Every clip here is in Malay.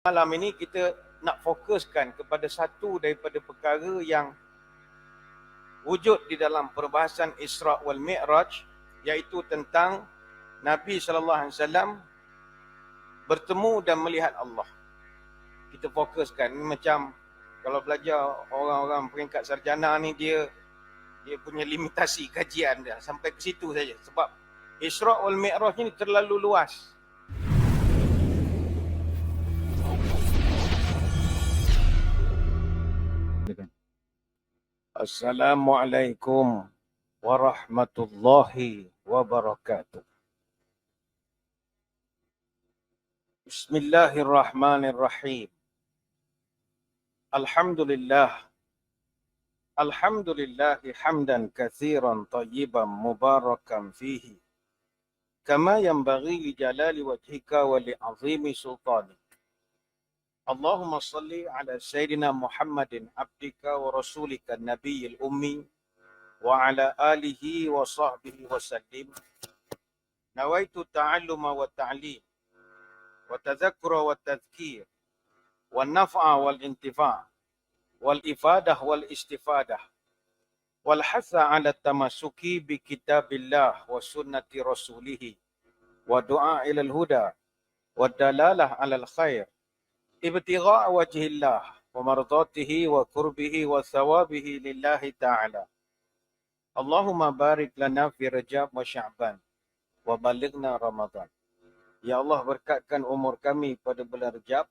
Malam ini kita nak fokuskan kepada satu daripada perkara yang wujud di dalam perbahasan Isra' wal Mi'raj, iaitu tentang Nabi SAW bertemu dan melihat Allah. Kita fokuskan, macam kalau belajar orang-orang peringkat sarjana ni, dia punya limitasi kajian dia sampai ke situ saja. Sebab Isra' wal Mi'raj ni terlalu luas. Assalamualaikum warahmatullahi wabarakatuh. Bismillahirrahmanirrahim. Alhamdulillah. Alhamdulillahi hamdan kathiran tayyiban mubarakan fihi. Kama yanbaghi li jalali wajhika wa li azimi sultanik. Allahumma salli ala Sayyidina Muhammadin abdika wa rasulika nabiyil ummi wa ala alihi wa sahbihi wa sallim. Nawaitu ta'alluma wa ta'lim wa tadhakkura wa tadhkir wa naf'a wal intifa' wal ifadah wal istifadah wal hatha ala tamasuki bi kitabillah wa sunnati rasulih wa du'a ila al-huda wa dalalah ala al-khair ibtigha' wajhillah wa mardatihi wa qurbihi wa thawabihi lillahi ta'ala. Allahumma barik lana fi Rajab wa Sya'ban wa balighna Ramadan. Ya Allah, berkatkan umur kami pada bulan Rajab,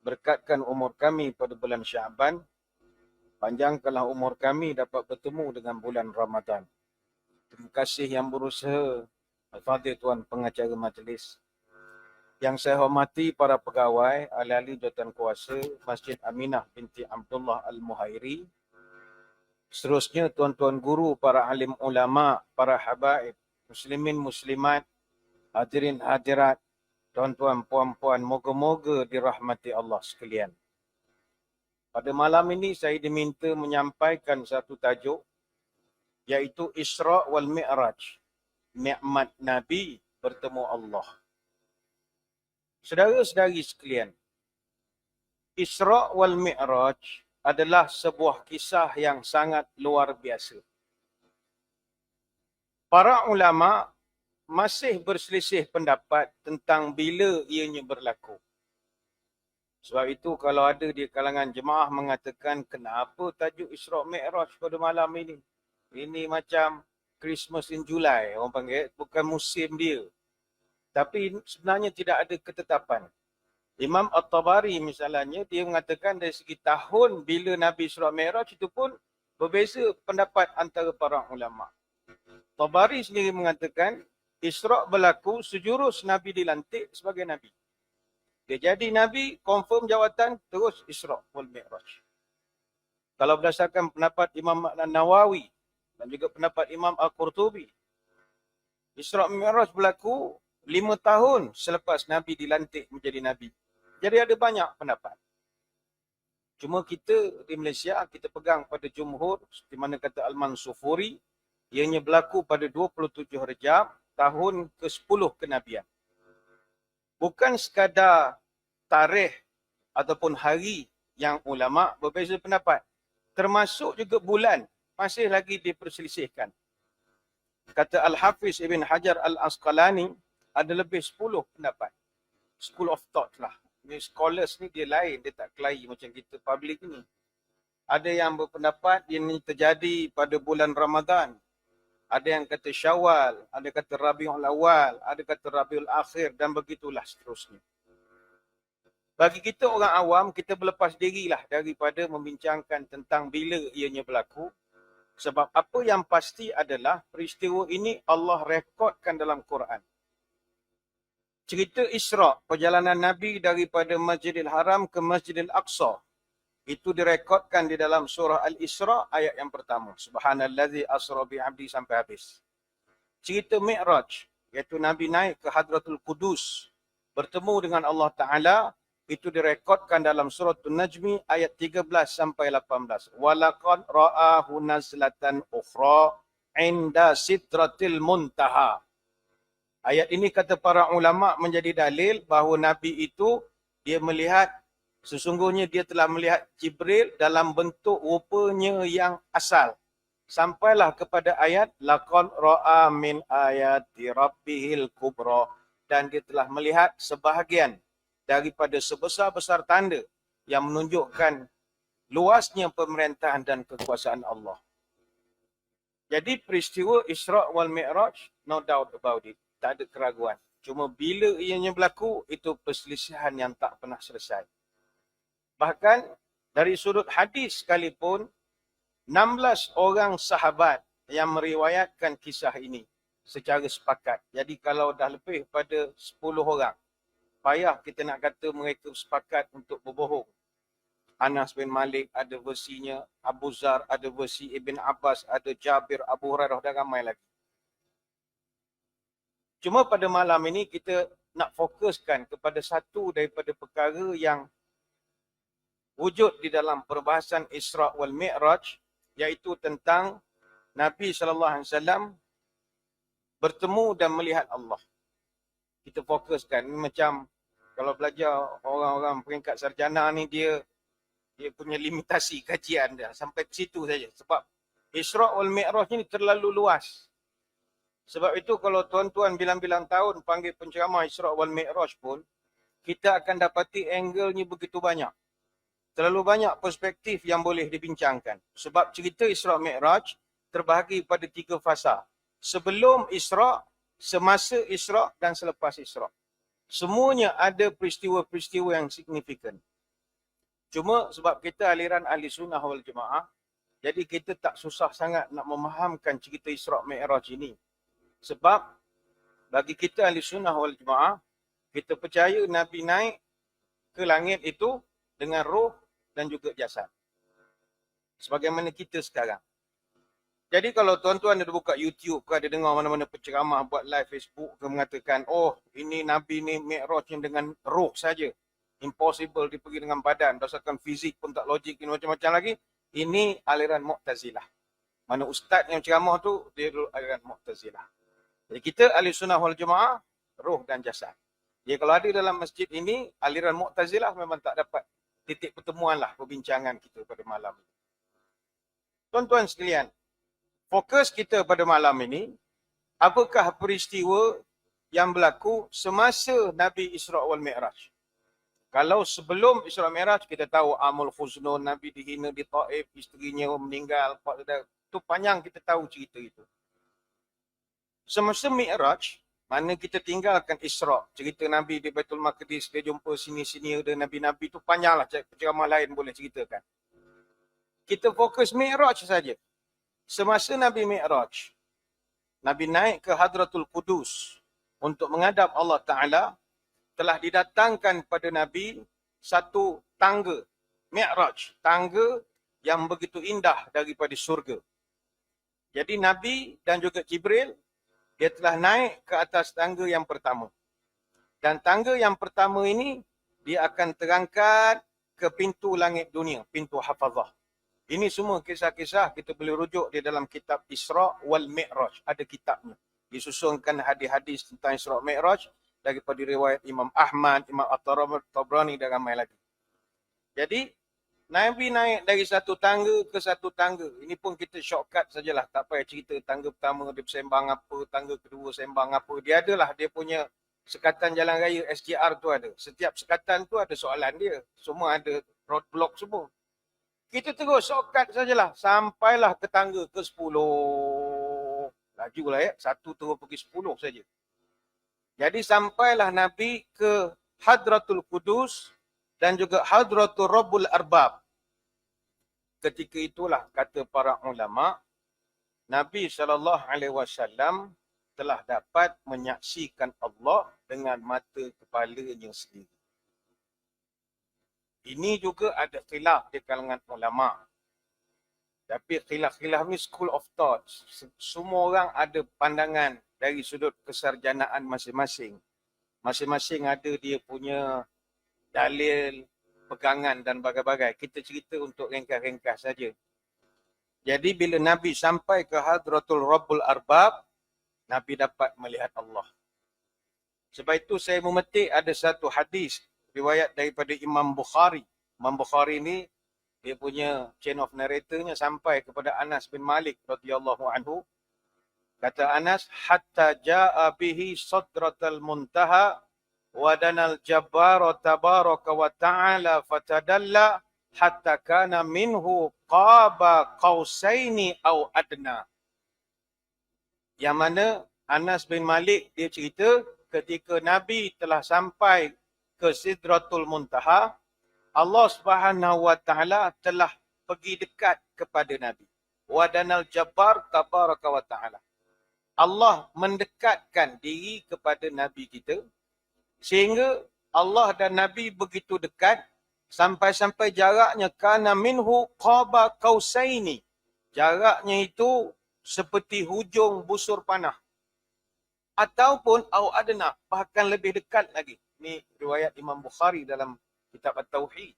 berkatkan umur kami pada bulan Sya'ban, panjangkanlah umur kami dapat bertemu dengan bulan Ramadan. Terima kasih yang berusaha, Al-Fadhil Tuan Pengacara Majlis. Yang saya hormati para pegawai, ahli-ahli jawatan kuasa Masjid Aminah binti Abdullah Al-Muhairi. Seterusnya tuan-tuan guru, para alim ulama, para habaib, muslimin muslimat, hadirin hadirat, tuan-tuan puan-puan, moga-moga dirahmati Allah sekalian. Pada malam ini saya diminta menyampaikan satu tajuk, iaitu Isra' wal Mi'raj, nikmat Nabi bertemu Allah. Saudara-saudari sekalian, Isra' wal Mi'raj adalah sebuah kisah yang sangat luar biasa. Para ulama masih berselisih pendapat tentang bila ianya berlaku. Sebab itu kalau ada di kalangan jemaah mengatakan, kenapa tajuk Isra' Mi'raj pada malam ini? Ini macam Christmas in July, orang panggil, bukan musim dia. Tapi sebenarnya tidak ada ketetapan. Imam At-Tabari misalnya, dia mengatakan dari segi tahun bila Nabi Isra' Mi'raj itu pun berbeza pendapat antara para ulama. Tabari sendiri mengatakan, Isra' berlaku sejurus Nabi dilantik sebagai Nabi. Dia jadi Nabi, confirm jawatan, terus Isra' wal Mi'raj. Kalau berdasarkan pendapat Imam Nawawi dan juga pendapat Imam Al-Qurtubi, Isra' Mi'raj berlaku 5 tahun selepas Nabi dilantik menjadi Nabi. Jadi ada banyak pendapat. Cuma kita di Malaysia, kita pegang pada jumhur, seperti mana kata Al-Mansufuri, ianya berlaku pada 27 Rejab, tahun ke-10 kenabian. Bukan sekadar tarikh ataupun hari yang ulama berbeza pendapat. Termasuk juga bulan, masih lagi diperselisihkan. Kata Al-Hafiz Ibn Hajar Al-Asqalani, ada lebih 10 pendapat. School of thought lah. Ini scholars ni dia lain, dia tak kelahi macam kita public ni. Ada yang berpendapat ini terjadi pada bulan Ramadan. Ada yang kata Syawal, ada kata Rabiul Awal, ada kata Rabiul Akhir dan begitulah seterusnya. Bagi kita orang awam, kita berlepas dirilah daripada membincangkan tentang bila ianya berlaku. Sebab apa yang pasti adalah peristiwa ini Allah rekodkan dalam Quran. Cerita Isra', perjalanan Nabi daripada Masjidil Haram ke Masjidil Aqsa, itu direkodkan di dalam surah Al-Isra' ayat yang pertama. Subhanallazi asra bi'abdi sampai habis. Cerita Mi'raj, iaitu Nabi naik ke Hadratul Qudus, bertemu dengan Allah Ta'ala, itu direkodkan dalam surah An-Najmi ayat 13 sampai 18. Walaqad ra'ahu nazlatan ukhra inda sidratil muntaha. Ayat ini kata para ulama menjadi dalil bahawa Nabi itu Dia melihat, sesungguhnya dia telah melihat Jibril dalam bentuk rupanya yang asal. Sampailah kepada ayat laqad ra'a min ayati rabbihil kubra, dan dia telah melihat sebahagian daripada sebesar-besar tanda yang menunjukkan luasnya pemerintahan dan kekuasaan Allah. Jadi peristiwa Isra' wal Mi'raj, no doubt about it, tak ada keraguan. Cuma bila ianya berlaku, itu perselisihan yang tak pernah selesai. Bahkan dari sudut hadis sekalipun, 16 orang sahabat yang meriwayatkan kisah ini secara sepakat. Jadi kalau dah lebih pada 10 orang, payah kita nak kata mereka sepakat untuk berbohong. Anas bin Malik ada versinya, Abu Zar ada versi, Ibn Abbas ada, Jabir, Abu Hurairah dan ramai lagi. Cuma pada malam ini kita nak fokuskan kepada satu daripada perkara yang wujud di dalam perbahasan Isra' wal Mi'raj, iaitu tentang Nabi SAW bertemu dan melihat Allah. Kita fokuskan, macam kalau belajar orang-orang peringkat sarjana ni, dia punya limitasi kajian dia sampai ke situ saja. Sebab Isra' wal Mi'raj ni terlalu luas. Sebab itu kalau tuan-tuan bilang-bilang tahun panggil penceramah Isra' wal Mi'raj pun, kita akan dapati angle-nya begitu banyak. Terlalu banyak perspektif yang boleh dibincangkan. Sebab cerita Isra' Mi'raj terbahagi pada 3 fasa. Sebelum Isra', semasa Isra' dan selepas Isra'. Semuanya ada peristiwa-peristiwa yang signifikan. Cuma sebab kita aliran ahli sunnah wal jemaah, jadi kita tak susah sangat nak memahamkan cerita Isra' Mi'raj ini. Sebab bagi kita ahli sunnah wal jemaah, kita percaya Nabi naik ke langit itu dengan roh dan juga jasad. Sebagaimana kita sekarang. Jadi kalau tuan-tuan ada buka YouTube ke, ada dengar mana-mana penceramah buat live Facebook ke mengatakan, oh ini Nabi ni Mi'rajnya dengan roh saja. Impossible dia pergi dengan badan. Berdasarkan fizik pun tak logik, ini macam-macam lagi. Ini aliran Mu'tazilah. Mana ustaz yang ceramah tu, dia dulu aliran Mu'tazilah. Jadi kita ahli sunnah wal jemaah, roh dan jasad. Jadi kalau ada dalam masjid ini, aliran Mu'tazilah memang tak dapat titik pertemuan lah perbincangan kita pada malam ini. Tuan-tuan sekalian, fokus kita pada malam ini, apakah peristiwa yang berlaku semasa Nabi Isra' wal Mi'raj. Kalau sebelum Isra' Mi'raj, kita tahu Amul Khuznun, Nabi dihina di Taif, isterinya meninggal, itu panjang kita tahu cerita itu. Semasa Mi'raj, mana kita tinggalkan Isra', cerita Nabi di Baitul Maqdis, dia jumpa sini-sini ada Nabi-Nabi, itu panjanglah, ceramah lain boleh ceritakan. Kita fokus Mi'raj saja. Semasa Nabi Mi'raj, Nabi naik ke Hadratul Qudus untuk menghadap Allah Ta'ala, telah didatangkan pada Nabi satu tangga, Mi'raj, tangga yang begitu indah daripada surga. Jadi Nabi dan juga Jibril, dia telah naik ke atas tangga yang pertama. Dan tangga yang pertama ini, dia akan terangkat ke pintu langit dunia, pintu hafazah. Ini semua kisah-kisah kita boleh rujuk di dalam kitab Isra' wal Mi'raj. Ada kitabnya. Disusunkan hadis-hadis tentang Isra' Mi'raj daripada riwayat Imam Ahmad, Imam At-Tabrani dan ramai lagi. Jadi, Nabi naik dari satu tangga ke satu tangga. Ini pun kita shortcut sajalah. Tak payah cerita tangga pertama dia sembang apa, tangga kedua sembang apa. Dia adalah dia punya sekatan jalan raya SGR tu ada. Setiap sekatan tu ada soalan dia. Semua ada roadblock semua. Kita terus shortcut sajalah. Sampailah ke tangga ke 10. Lajulah ya. Satu terus pergi 10 saja. Jadi sampailah Nabi ke Hadratul Qudus dan juga Hadratul Rabbul Arbab. Ketika itulah kata para ulama, Nabi SAW telah dapat menyaksikan Allah dengan mata kepalanya sendiri. Ini juga ada khilaf di kalangan ulama. Tapi khilaf-khilaf ni school of thought. Semua orang ada pandangan dari sudut kesarjanaan masing-masing. Masing-masing ada dia punya dalil, pegangan dan bagai-bagai. Kita cerita untuk ringkas-ringkas saja. Jadi bila Nabi sampai ke Hadratul Rabbul Arbab, Nabi dapat melihat Allah. Sebab itu saya memetik ada satu hadis riwayat daripada Imam Bukhari. Imam Bukhari ni dia punya chain of narratornya sampai kepada Anas bin Malik radhiyallahu anhu. Kata Anas, hatta jaa bihi sadratal muntaha wa danal jabbar tabaraka wa ta'ala fatadalla hatta kana minhu qaba qausaini au adna. Yang mana Anas bin Malik dia cerita ketika Nabi telah sampai ke Sidratul Muntaha, Allah Subhanahu wa taala telah pergi dekat kepada Nabi. Wadanal Jabbar tabaraka wa taala. Allah mendekatkan diri kepada Nabi kita sehingga Allah dan Nabi begitu dekat sampai-sampai jaraknya kana minhu qaba qausaini. Jaraknya itu seperti hujung busur panah. Ataupun au adna, bahkan lebih dekat lagi. Ini riwayat Imam Bukhari dalam kitab At-Tauhid.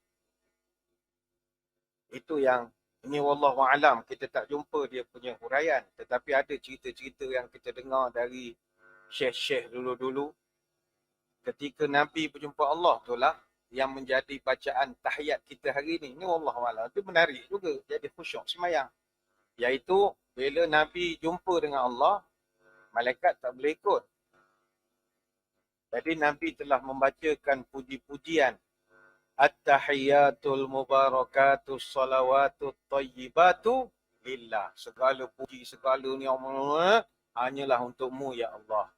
Itu yang ini wallahu alam, kita tak jumpa dia punya huraian, tetapi ada cerita-cerita yang kita dengar dari syekh-syekh dulu-dulu. Ketika Nabi berjumpa Allah itulah yang menjadi bacaan tahiyat kita hari ini. Ini wallahu alam. Itu menarik juga, jadi khusyuk semayang. Iaitu bila Nabi jumpa dengan Allah, malaikat tak boleh ikut. Jadi Nabi telah membacakan puji-pujian. At-tahiyatul mubarakatus salawatut tayyibatu lillah. Segala puji, segala ni'mat hanyalah untukmu ya Allah.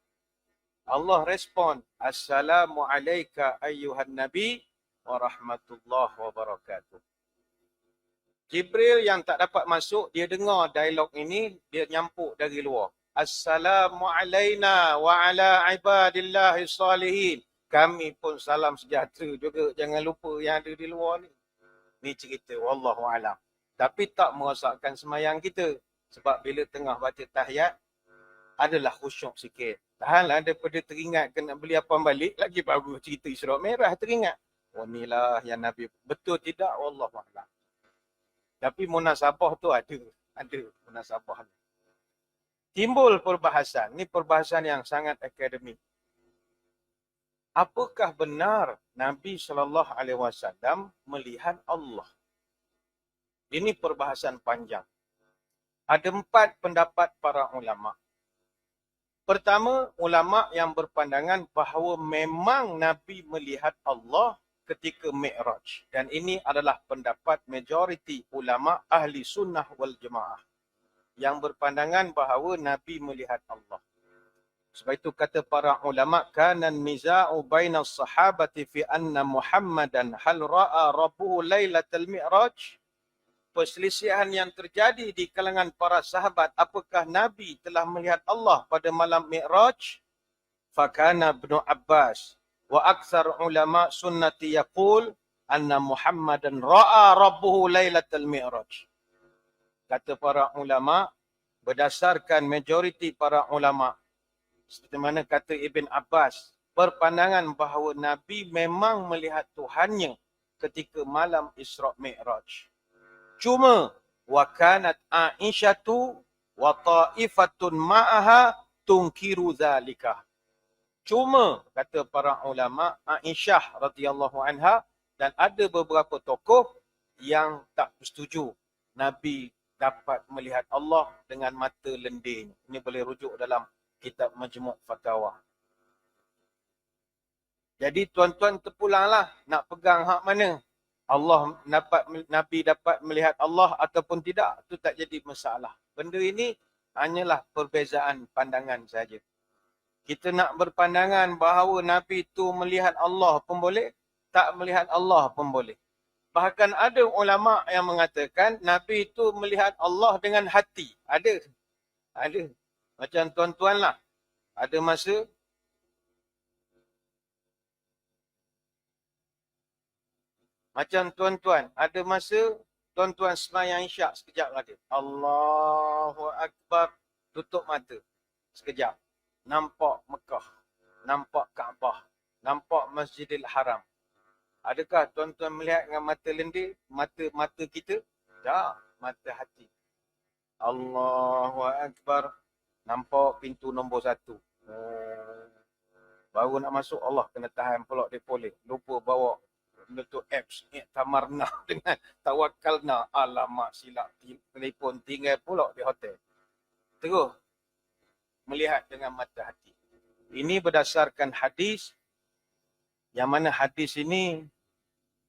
Allah respon, Assalamu alayka ayyuhan nabi wa rahmatullahi wa barakatuh. Jibril yang tak dapat masuk, dia dengar dialog ini, dia nyampuk dari luar. Assalamu alayna wa ala ibadillahi salihin. Kami pun salam sejahtera juga. Jangan lupa yang ada di luar ni. Ni cerita. Wallahu alam. Tapi tak merosakkan semayang kita. Sebab bila tengah baca tahiyat, adalah khusyuk sikit. Tahanlah daripada teringat kena beli apa balik. Lagi bagus cerita Isra' Mi'raj teringat. Oh inilah yang Nabi. Betul tidak? Wallahu alam. Tapi munasabah tu ada. Ada munasabah. Timbul perbahasan. Ni perbahasan yang sangat akademik. Apakah benar Nabi SAW melihat Allah? Ini perbahasan panjang. Ada 4 pendapat para ulama. Pertama, ulama yang berpandangan bahawa memang Nabi melihat Allah ketika Mi'raj. Dan ini adalah pendapat majoriti ulama ahli sunnah wal jamaah. Yang berpandangan bahawa Nabi melihat Allah. Sebab itu kata para ulama, kanan niza'u baina sahabati fi anna Muhammadan hal ra'a rabbuhu lailatal mi'raj. Perselisihan yang terjadi di kalangan para sahabat, apakah Nabi telah melihat Allah pada malam Mi'raj? Fakana Ibnu Abbas wa aktsar ulama sunnati yaqul anna Muhammadan ra'a rabbuhu lailatal mi'raj. Kata para ulama, berdasarkan majoriti para ulama, seperti mana kata Ibn Abbas, berpandangan bahawa Nabi memang melihat Tuhannya ketika malam Isra' Mi'raj. Cuma, wa kanat Aisyatu wa ta'ifatun ma'aha tunkiru zalika. Cuma, kata para ulama, Aisyah radhiyallahu anha dan ada beberapa tokoh yang tak bersetuju Nabi dapat melihat Allah dengan mata lendir. Ini boleh rujuk dalam kitab Majmu' Fatawa. Jadi tuan-tuan terpulanglah nak pegang hak mana. Nabi dapat melihat Allah ataupun tidak, itu tak jadi masalah. Benda ini hanyalah perbezaan pandangan saja. Kita nak berpandangan bahawa Nabi itu melihat Allah pun boleh, tak melihat Allah pun boleh. Bahkan ada ulama yang mengatakan Nabi itu melihat Allah dengan hati. Ada. Ada. Macam tuan-tuan lah. Ada masa macam tuan-tuan. Ada masa tuan-tuan sembahyang isyak sekejap lagi. Allahu Akbar. Tutup mata. Sekejap. Nampak Mekah. Nampak Kaabah. Nampak Masjidil Haram. Adakah tuan-tuan melihat dengan mata lendir? Mata kita? Tak. Mata hati. Allahu Akbar. Nampak pintu nombor 1. Baru nak masuk Allah kena tahan pula dia boleh. Lupa bawa bentuk apps tamarna dengan tawakalna. Alamak silap telefon tinggal pula di hotel. Terus melihat dengan mata hati. Ini berdasarkan hadis yang mana hadis ini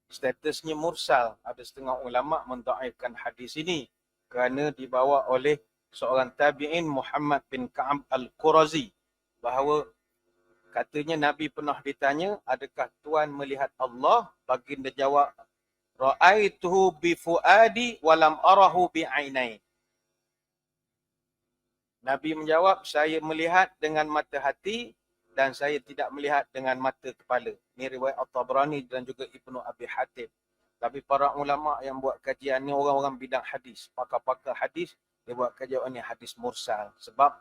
statusnya mursal. Ada setengah ulama mendhaifkan hadis ini kerana dibawa oleh seorang tabi'in Muhammad bin Ka'ab al-Qurazi bahawa katanya Nabi pernah ditanya, adakah Tuan melihat Allah? Baginda jawab, ra'aituhu bi fuadi walam arahu bi ainai. Nabi menjawab, saya melihat dengan mata hati dan saya tidak melihat dengan mata kepala. Ini riwayat At-Tabrani dan juga Ibnu Abi Hatim. Tapi para ulama yang buat kajian ni orang-orang bidang hadis, pakar-pakar hadis, dia buat kajian ni hadis mursal. Sebab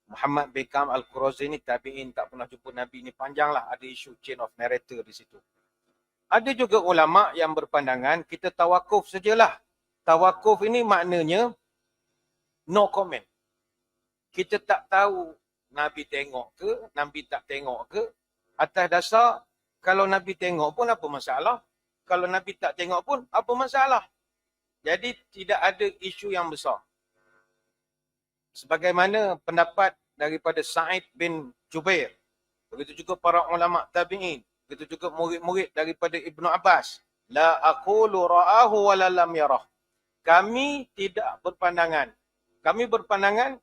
Muhammad bin Ka'ab al-Qurazi ni tabi'in, tak pernah jumpa Nabi ni, panjanglah ada isu chain of narrator di situ. Ada juga ulama yang berpandangan kita tawakuf sajalah. Tawakuf ini maknanya no comment. Kita tak tahu Nabi tengok ke, Nabi tak tengok ke. Atas dasar kalau Nabi tengok pun apa masalah. Kalau Nabi tak tengok pun apa masalah. Jadi tidak ada isu yang besar. Sebagaimana pendapat daripada Sa'id bin Jubair. Begitu juga para ulama tabi'in. Begitu juga murid-murid daripada Ibnu Abbas. La aqulu ra'ahu wa la lam yarah. Kami tidak berpandangan. Kami berpandangan,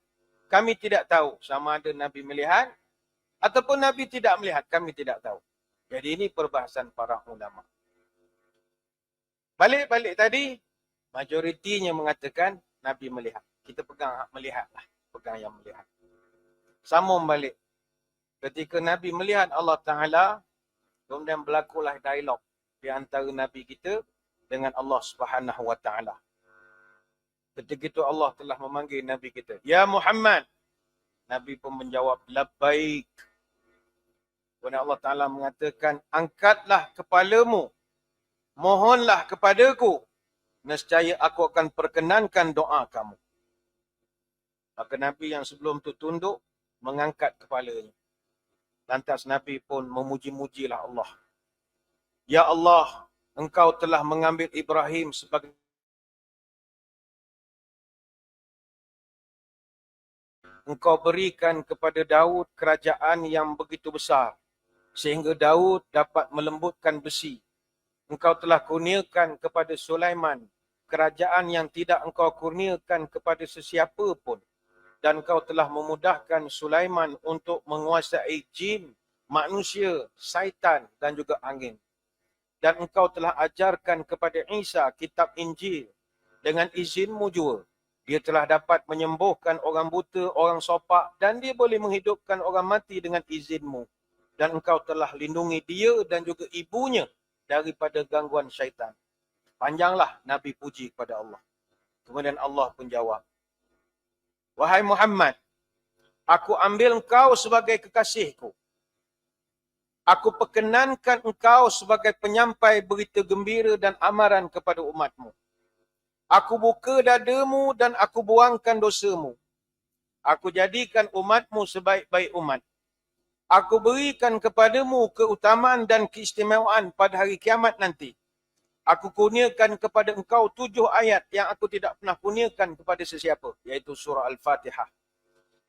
kami tidak tahu sama ada Nabi melihat ataupun Nabi tidak melihat. Kami tidak tahu. Jadi ini perbahasan para ulama. Balik-balik tadi, majoritinya mengatakan Nabi melihat. Kita pegang melihat lah. Pegang yang melihat. Sambung balik. Ketika Nabi melihat Allah Ta'ala, kemudian berlakulah dialog di antara Nabi kita dengan Allah Subhanahu Wa Ta'ala. Ketika itu Allah telah memanggil Nabi kita. Ya Muhammad. Nabi pun menjawab, labbaik. Kemudian Allah Ta'ala mengatakan, angkatlah kepalamu. Mohonlah kepadaku. Nescaya aku akan perkenankan doa kamu. Maka Nabi yang sebelum itu tunduk, mengangkat kepalanya. Lantas Nabi pun memuji-mujilah Allah. Ya Allah, Engkau telah mengambil Ibrahim sebagai Engkau berikan kepada Daud kerajaan yang begitu besar, sehingga Daud dapat melembutkan besi. Engkau telah kurniakan kepada Sulaiman kerajaan yang tidak engkau kurniakan kepada sesiapa pun. Dan engkau telah memudahkan Sulaiman untuk menguasai jin, manusia, syaitan dan juga angin. Dan engkau telah ajarkan kepada Isa kitab Injil dengan izinmu juga. Dia telah dapat menyembuhkan orang buta, orang sopak dan dia boleh menghidupkan orang mati dengan izinmu. Dan engkau telah lindungi dia dan juga ibunya daripada gangguan syaitan. Panjanglah Nabi puji kepada Allah. Kemudian Allah pun jawab. Wahai Muhammad, aku ambil engkau sebagai kekasihku. Aku perkenankan engkau sebagai penyampai berita gembira dan amaran kepada umatmu. Aku buka dadamu dan aku buangkan dosamu. Aku jadikan umatmu sebaik-baik umat. Aku berikan kepadamu keutamaan dan keistimewaan pada hari kiamat nanti. Aku kurniakan kepada engkau 7 ayat yang aku tidak pernah kurniakan kepada sesiapa, iaitu surah Al-Fatihah.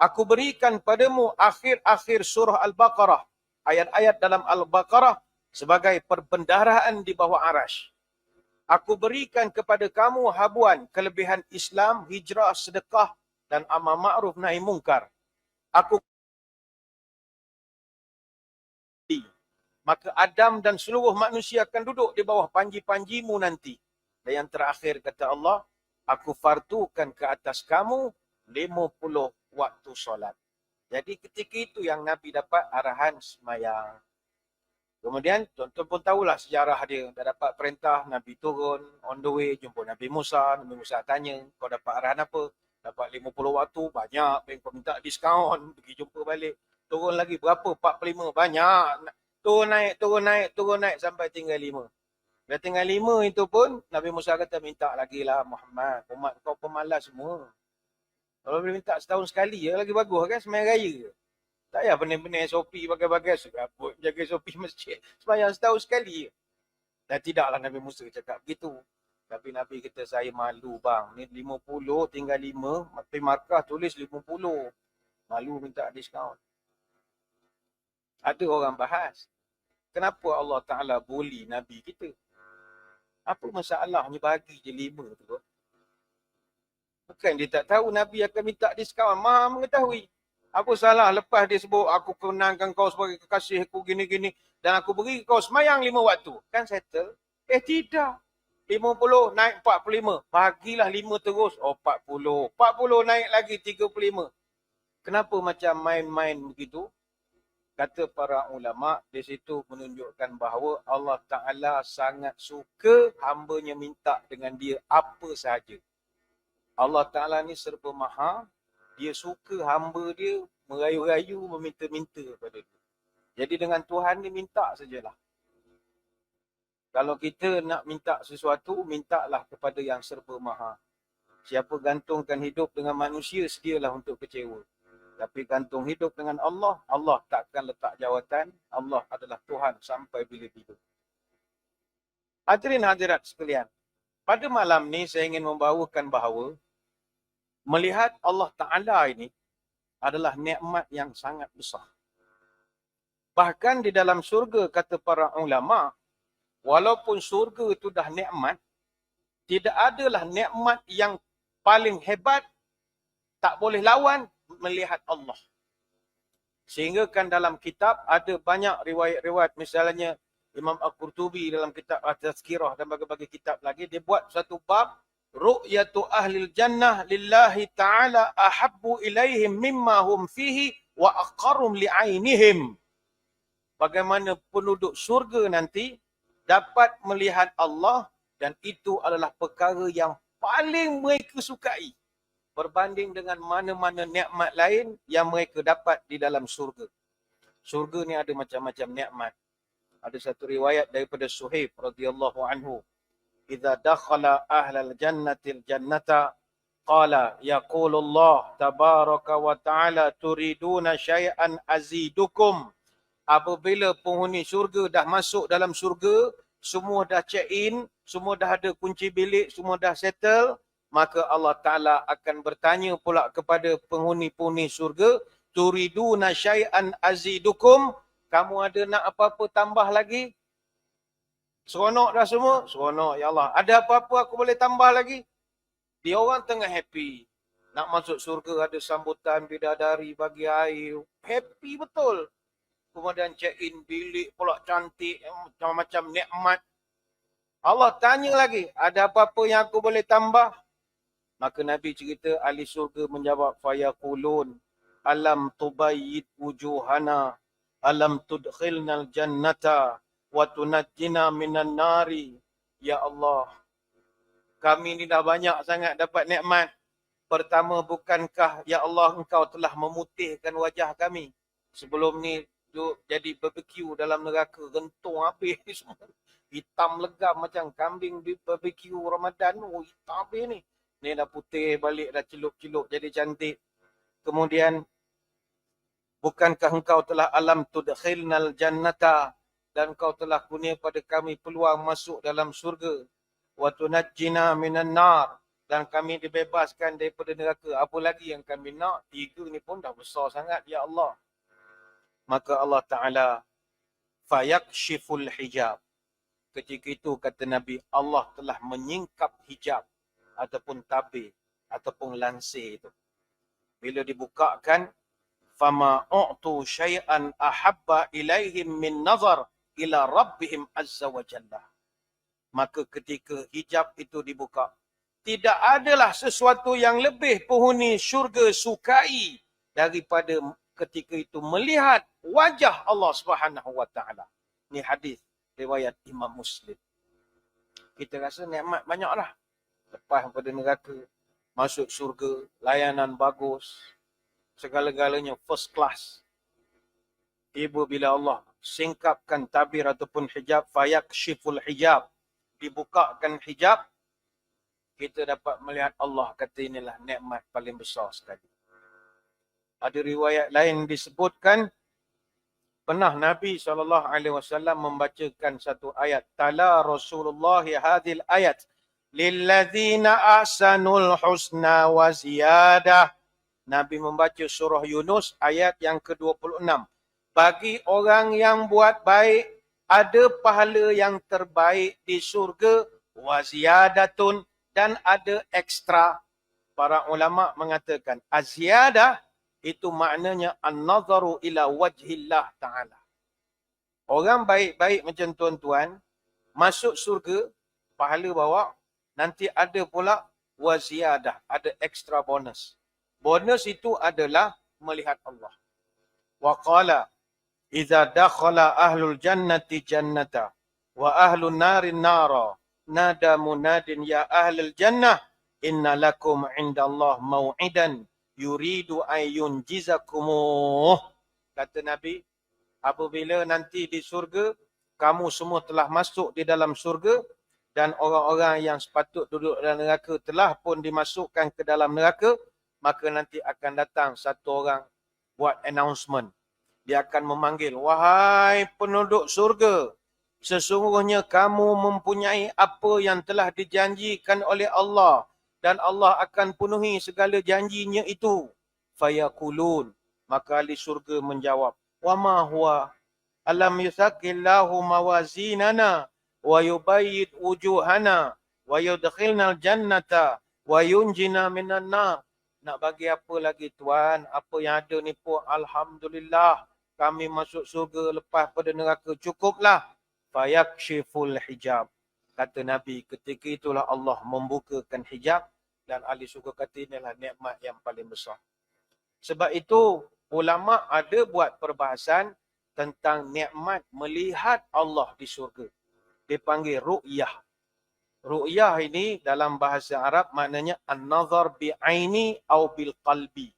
Aku berikan padamu akhir-akhir surah Al-Baqarah, ayat-ayat dalam Al-Baqarah sebagai perbendaharaan di bawah arash. Aku berikan kepada kamu habuan, kelebihan Islam, hijrah, sedekah dan amal ma'ruf nahi mungkar. Aku maka Adam dan seluruh manusia akan duduk di bawah panji-panjimu nanti. Dan yang terakhir kata Allah, aku fardukan ke atas kamu 50 waktu solat. Jadi ketika itu yang Nabi dapat arahan semayang. Kemudian tuan-tuan pun tahulah sejarah dia. Dah dapat perintah, Nabi turun, on the way, jumpa Nabi Musa. Nabi Musa tanya, kau dapat arahan apa? Dapat 50 waktu, banyak. Kau minta diskaun, pergi jumpa balik. Turun lagi berapa? 45, banyak. Turun naik sampai tinggal 5. Dah tinggal 5 itu pun, Nabi Musa kata, minta lagi lah Muhammad. Umat kau pemalas semua. Kalau boleh minta setahun sekali, ya lagi bagus kan, sembahyang raya. Tak payah benar-benar SOP bagai-bagai. Serabut jaga SOP masjid. Sembahyang setahun sekali. Dan tidaklah Nabi Musa cakap begitu. Tapi Nabi kata, saya malu bang. Ni 50 tinggal 5. Pergi markah tulis 50. Malu minta diskaun. Ada orang bahas. Kenapa Allah Ta'ala bully Nabi kita? Apa masalahnya bagi je 5 tu? Bukan dia tak tahu Nabi akan minta diskaun. Maha mengetahui. Apa salah lepas dia sebut, aku kenangkan kau sebagai kekasih aku gini-gini. Dan aku beri kau semayang 5 waktu. Kan settle? Tidak. 50 naik 45. Bagilah 5 terus. Oh 40. 40 naik lagi 35. Kenapa macam main-main begitu? Kata para ulama, di situ menunjukkan bahawa Allah Ta'ala sangat suka hambanya minta dengan dia apa sahaja. Allah Ta'ala ni serba maha. Dia suka hamba dia merayu-rayu, meminta-minta kepada dia. Jadi dengan Tuhan ni minta sajalah. Kalau kita nak minta sesuatu, mintalah kepada yang serba maha. Siapa gantungkan hidup dengan manusia, sedialah untuk kecewa. Tapi gantung hidup dengan Allah, Allah takkan letak jawatan. Allah adalah Tuhan sampai bila-bila. Hadirin hadirat sekalian, pada malam ni saya ingin membawakan bahawa melihat Allah Ta'ala ini adalah nikmat yang sangat besar. Bahkan di dalam surga, kata para ulama, walaupun surga itu dah nikmat, tidak adalah nikmat yang paling hebat, tak boleh lawan melihat Allah. Sehingga kan dalam kitab ada banyak riwayat-riwayat, misalnya Imam Al-Qurtubi dalam kitab At-Tazkirah dan berbagai kitab lagi, dia buat satu bab, ru'yatu ahlil jannah lillahi ta'ala ahabbu ilaihim mimma hum fihi wa aqarrum li'ainihim. Bagaimana penduduk syurga nanti dapat melihat Allah dan itu adalah perkara yang paling mereka sukai berbanding dengan mana-mana nikmat lain yang mereka dapat di dalam syurga. Syurga ni ada macam-macam nikmat. Ada satu riwayat daripada Suhaib radhiyallahu anhu. Idza dakhala ahlal jannatil jannata qala yaqulullah tabaraka wa ta'ala turiduna syai'an azidukum. Apabila penghuni syurga dah masuk dalam syurga, semua dah check in, semua dah ada kunci bilik, semua dah settle, maka Allah Ta'ala akan bertanya pula kepada penghuni-penghuni syurga, turiduna syai'an azidukum, kamu ada nak apa-apa tambah lagi? Seronok dah semua? Seronok, ya Allah. Ada apa-apa aku boleh tambah lagi? Dia orang tengah happy. Nak masuk syurga, ada sambutan bidadari bagi air. Happy betul. Kemudian check-in bilik pula cantik, macam-macam nikmat. Allah tanya lagi, ada apa-apa yang aku boleh tambah? Maka Nabi cerita, ahli syurga menjawab, fayaqulun alam tubayyid wujuhana, alam tudkhilnal jannata, wa tunajjina minan nari. Ya Allah, kami ni dah banyak sangat dapat nikmat. Pertama, bukankah ya Allah engkau telah memutihkan wajah kami? Sebelum ni duk jadi barbecue dalam neraka, rentung habis semua. Hitam legam macam kambing di barbecue Ramadan. Oh, hitam habis ni. Ni dah putih balik, dah celup-celup jadi cantik. Kemudian, bukankah engkau telah alam tudkhilnal jannata, dan engkau telah kurnia pada kami peluang masuk dalam surga. Wa tunajjina minan nar, dan kami dibebaskan daripada neraka. Apa lagi yang kami nak? 3 ni pun dah besar sangat, ya Allah. Maka Allah Ta'ala fayakshiful hijab. Ketika itu kata Nabi, Allah telah menyingkap hijab ataupun tabir ataupun lansir itu. Bila dibukakan, fama u'tu syai'an ahabba ilaihim min nazar ila rabbihim azza wa jalla. Maka ketika hijab itu dibuka, tidak adalah sesuatu yang lebih penghuni syurga sukai daripada ketika itu melihat wajah Allah Subhanahu wa taala. Ni hadis riwayat Imam Muslim. Kita rasa nikmat banyaklah. Lepas pada neraka, masuk syurga, layanan bagus, segala-galanya first class. Tiba bila Allah singkapkan tabir ataupun hijab, fayakshiful hijab, dibukakan hijab, kita dapat melihat Allah. Kata inilah nikmat paling besar sekali. Ada riwayat lain disebutkan pernah Nabi SAW membacakan satu ayat. Tala Rasulullah hadhil ayat. Lilladzina ahsanul husna wa ziyadah. Nabi membaca surah Yunus ayat yang ke-26. Bagi orang yang buat baik, ada pahala yang terbaik di surga. Wa ziyadatun. Dan ada ekstra. Para ulama mengatakan aziyadah itu maknanya an-nazaru ila wajhillah ta'ala. Orang baik-baik macam tuan-tuan, masuk surga, pahala bawa, nanti ada pula waziyadah, ada extra bonus. Bonus itu adalah melihat Allah. Wa qala, idza dakhala ahlul jannati jannata, wa ahlun narin nara, nada munadin ya ahlul jannah, inna lakum indallah mau'idan, yuridu ayyun jizakumuh. Kata Nabi, apabila nanti di surga, kamu semua telah masuk di dalam surga dan orang-orang yang sepatut duduk dalam neraka telah pun dimasukkan ke dalam neraka, maka nanti akan datang satu orang buat announcement. Dia akan memanggil, wahai penduduk surga, sesungguhnya kamu mempunyai apa yang telah dijanjikan oleh Allah dan Allah akan penuhi segala janjinya itu. Fayaqulun, maka ahli surga menjawab, wa ma huwa alam yusaqqillahu mawazinana wa yubayyid wujuhana wa yudkhilnal jannata wa yunjina minan nar. Nak bagi apa lagi tuan? Apa yang ada ni pun alhamdulillah kami masuk surga lepas pada neraka, cukuplah. Fayakshiful hijab. Kata Nabi, ketika itulah Allah membukakan hijab dan ahli surga kata inilah nikmat yang paling besar. Sebab itu ulama ada buat perbahasan tentang nikmat melihat Allah di surga. Dipanggil ru'yah. Ru'yah ini dalam bahasa Arab maknanya an-nazar bi'aini au bil qalbi.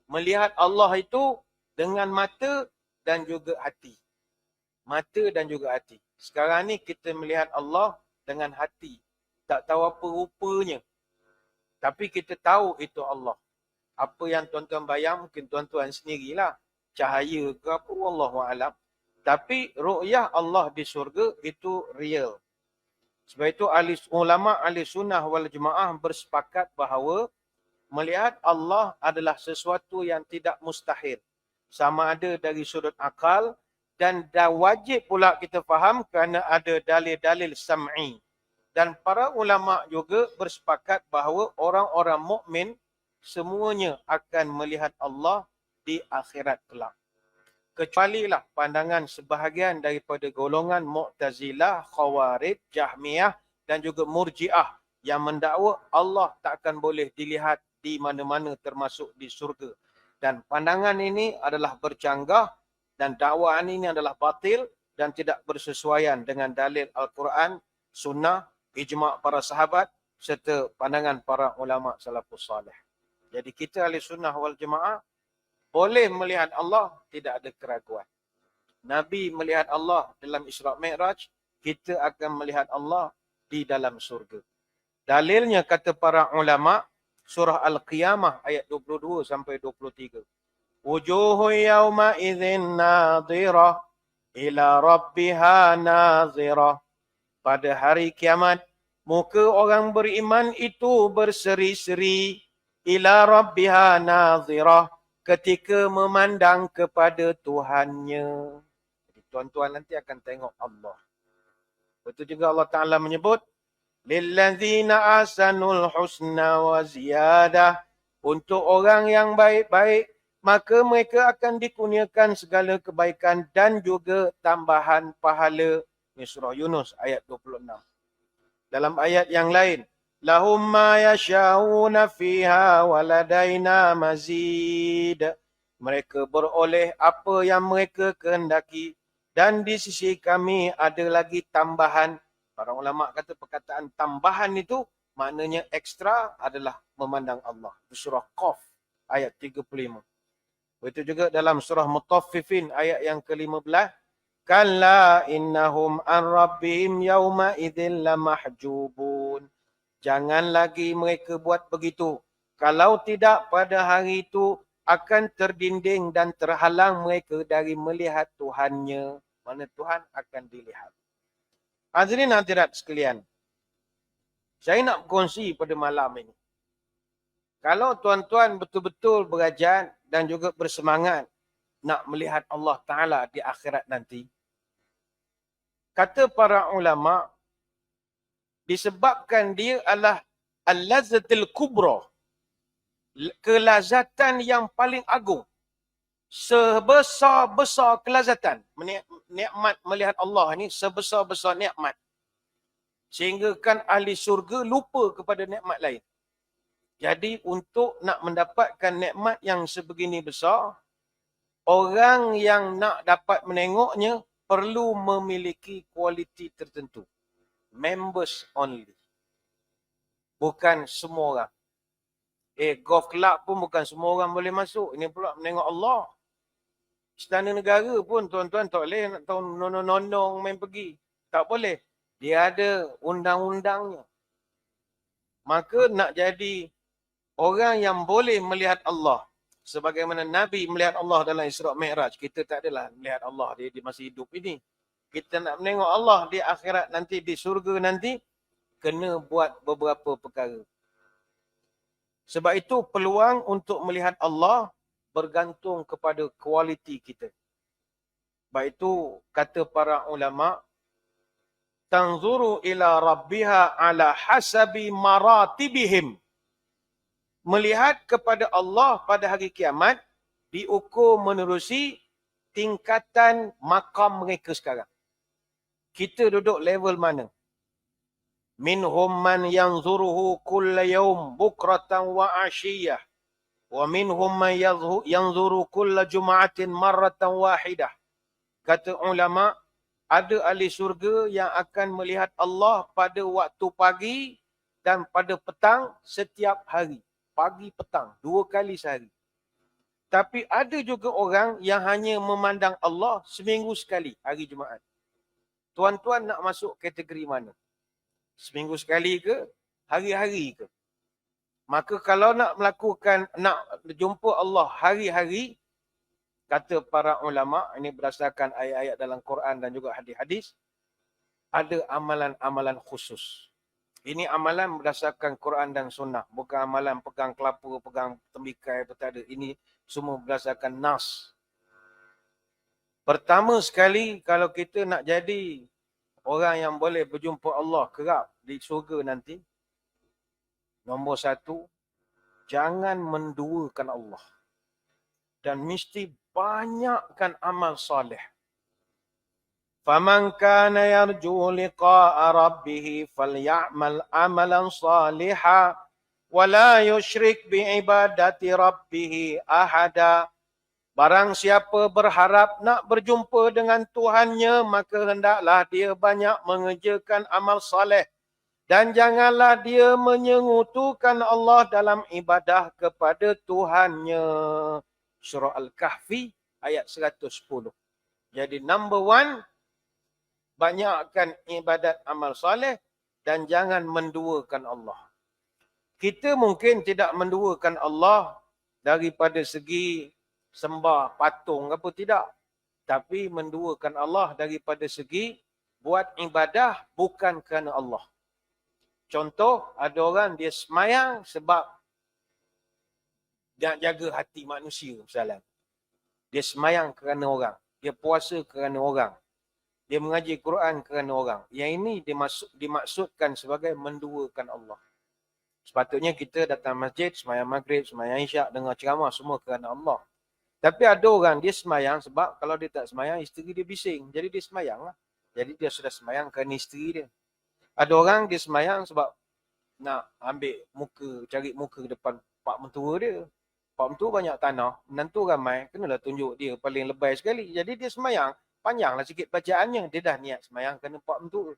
Melihat Allah itu dengan mata dan juga hati. Mata dan juga hati. Sekarang ni kita melihat Allah dengan hati. Tak tahu apa rupanya. Tapi kita tahu itu Allah. Apa yang tuan-tuan bayang mungkin tuan-tuan sendirilah. Cahaya ke apa, wallahualam. Tapi ru'yah Allah di surga itu real. Sebab itu ulama ahli sunnah wal jemaah bersepakat bahawa melihat Allah adalah sesuatu yang tidak mustahil. Sama ada dari sudut akal dan dah wajib pula kita faham kerana ada dalil-dalil sam'i. Dan para ulama juga bersepakat bahawa orang-orang mukmin semuanya akan melihat Allah di akhirat kelak. Kecualilah pandangan sebahagian daripada golongan Mu'tazilah, Khawarij, Jahmiyah dan juga Murji'ah yang mendakwa Allah tak akan boleh dilihat di mana-mana termasuk di surga. Dan pandangan ini adalah bercanggah dan dakwaan ini adalah batil dan tidak bersesuaian dengan dalil Al-Quran, Sunnah, ijma' para sahabat serta pandangan para ulama salafus salih. Jadi kita ahli sunnah wal jemaah boleh melihat Allah, tidak ada keraguan. Nabi melihat Allah dalam Isra' Mi'raj, kita akan melihat Allah di dalam surga. Dalilnya kata para ulama, surah Al-Qiyamah ayat 22 sampai 23. Wujuhu yawma idzin nadhirah ila rabbiha nazirah. Pada hari kiamat, muka orang beriman itu berseri-seri ila rabbiha nazirah. Ketika memandang kepada Tuhannya. Jadi tuan-tuan nanti akan tengok Allah. Betul juga Allah Ta'ala menyebut, lilladzina ahsanul husna wa ziyadah. Untuk orang yang baik-baik, maka mereka akan dikurniakan segala kebaikan dan juga tambahan pahala. Ini surah Yunus ayat 26. Dalam ayat yang lain, lahum ma yasha'una fiha waladaina mazid. Mereka beroleh apa yang mereka kehendaki dan di sisi kami ada lagi tambahan. Para ulama kata perkataan tambahan itu maknanya ekstra adalah memandang Allah. Surah Qaf ayat 35. Begitu juga dalam surah Mutaffifin ayat yang ke-15. Kalla innahum an rabbihim yawma idzin lamahjubun. Jangan lagi mereka buat begitu. Kalau tidak pada hari itu akan terdinding dan terhalang mereka dari melihat Tuhannya. Mana Tuhan akan dilihat. Hadirin hadirat sekalian, saya nak berkongsi pada malam ini. Kalau tuan-tuan betul-betul berajat dan juga bersemangat nak melihat Allah Ta'ala di akhirat nanti, kata para ulama, disebabkan dia adalah al-lazzatul kubra, kelazatan yang paling agung. Sebesar-besar kelazatan. Nikmat melihat Allah ni sebesar-besar nikmat. Sehingga kan ahli syurga lupa kepada nikmat lain. Jadi untuk nak mendapatkan nikmat yang sebegini besar, orang yang nak dapat menengoknya perlu memiliki kualiti tertentu. Members only. Bukan semua orang. Golf club pun bukan semua orang boleh masuk. Ini pula menengok Allah. Istana negara pun tuan-tuan tak boleh nak tahu nonong-nonong main pergi. Tak boleh. Dia ada undang-undangnya. Maka nak jadi orang yang boleh melihat Allah. Sebagaimana Nabi melihat Allah dalam Isra' Mi'raj. Kita tak adalah melihat Allah dia masih hidup ini. Kita nak menengok Allah di akhirat nanti, di surga nanti, kena buat beberapa perkara. Sebab itu peluang untuk melihat Allah bergantung kepada kualiti kita. Sebab itu kata para ulama, tanzuru ila rabbiha ala hasabi maratibihim. Melihat kepada Allah pada hari kiamat diukur menerusi tingkatan makam mereka sekarang. Kita duduk level mana? Minhum man yanzuruhu kulla yawm bukratan wa ashiyah. Wa minhum man yanzuru kulla jum'atin marratan wahidah. Kata ulama, ada ahli syurga yang akan melihat Allah pada waktu pagi dan pada petang setiap hari. Pagi petang, 2 kali sehari. Tapi ada juga orang yang hanya memandang Allah seminggu sekali, hari Jumaat. Tuan-tuan nak masuk kategori mana? Seminggu sekali ke? Hari-hari ke? Maka kalau nak jumpa Allah hari-hari, kata para ulama, ini berdasarkan ayat-ayat dalam Quran dan juga hadis-hadis, ada amalan-amalan khusus. Ini amalan berdasarkan Quran dan Sunnah. Bukan amalan pegang kelapa, pegang tembikai, tak ada. Ini semua berdasarkan nas. Pertama sekali, kalau kita nak jadi orang yang boleh berjumpa Allah kerap di syurga nanti, nombor 1, jangan menduakan Allah. Dan mesti banyakkan amal soleh. فَمَنْ كَانَ يَرْجُو لِقَاءَ رَبِّهِ فَلْيَعْمَلْ عَمَلًا صَالِحًا وَلَا يُشْرِكْ بِعِبَادَةِ رَبِّهِ أَحَدًا. Barang siapa berharap nak berjumpa dengan Tuhannya, maka hendaklah dia banyak mengerjakan amal soleh. Dan janganlah dia menyengutukan Allah dalam ibadah kepada Tuhannya. Surah Al-Kahfi ayat 110. Jadi number 1, banyakkan ibadat amal soleh dan jangan menduakan Allah. Kita mungkin tidak menduakan Allah daripada segi sembah patung apa tidak. Tapi menduakan Allah daripada segi buat ibadah bukan kerana Allah. Contoh, ada orang dia semayang sebab dia jaga hati manusia misalnya. Dia semayang kerana orang. Dia puasa kerana orang. Dia mengaji Quran kerana orang. Yang ini dimaksudkan sebagai menduakan Allah. Sepatutnya kita datang masjid, semayang maghrib, semayang isyak, dengar ceramah semua kerana Allah. Tapi ada orang dia semayang sebab kalau dia tak semayang, isteri dia bising. Jadi dia semayang lah. Jadi dia sudah semayang kerana isteri dia. Ada orang dia semayang sebab nak ambil muka, cari muka depan pak mentua dia. Pak mentua banyak tanah, menantu ramai, kenalah tunjuk dia paling lebay sekali. Jadi dia semayang. Panjanglah sikit bacaannya. Dia dah niat semayang kerana pak mentua.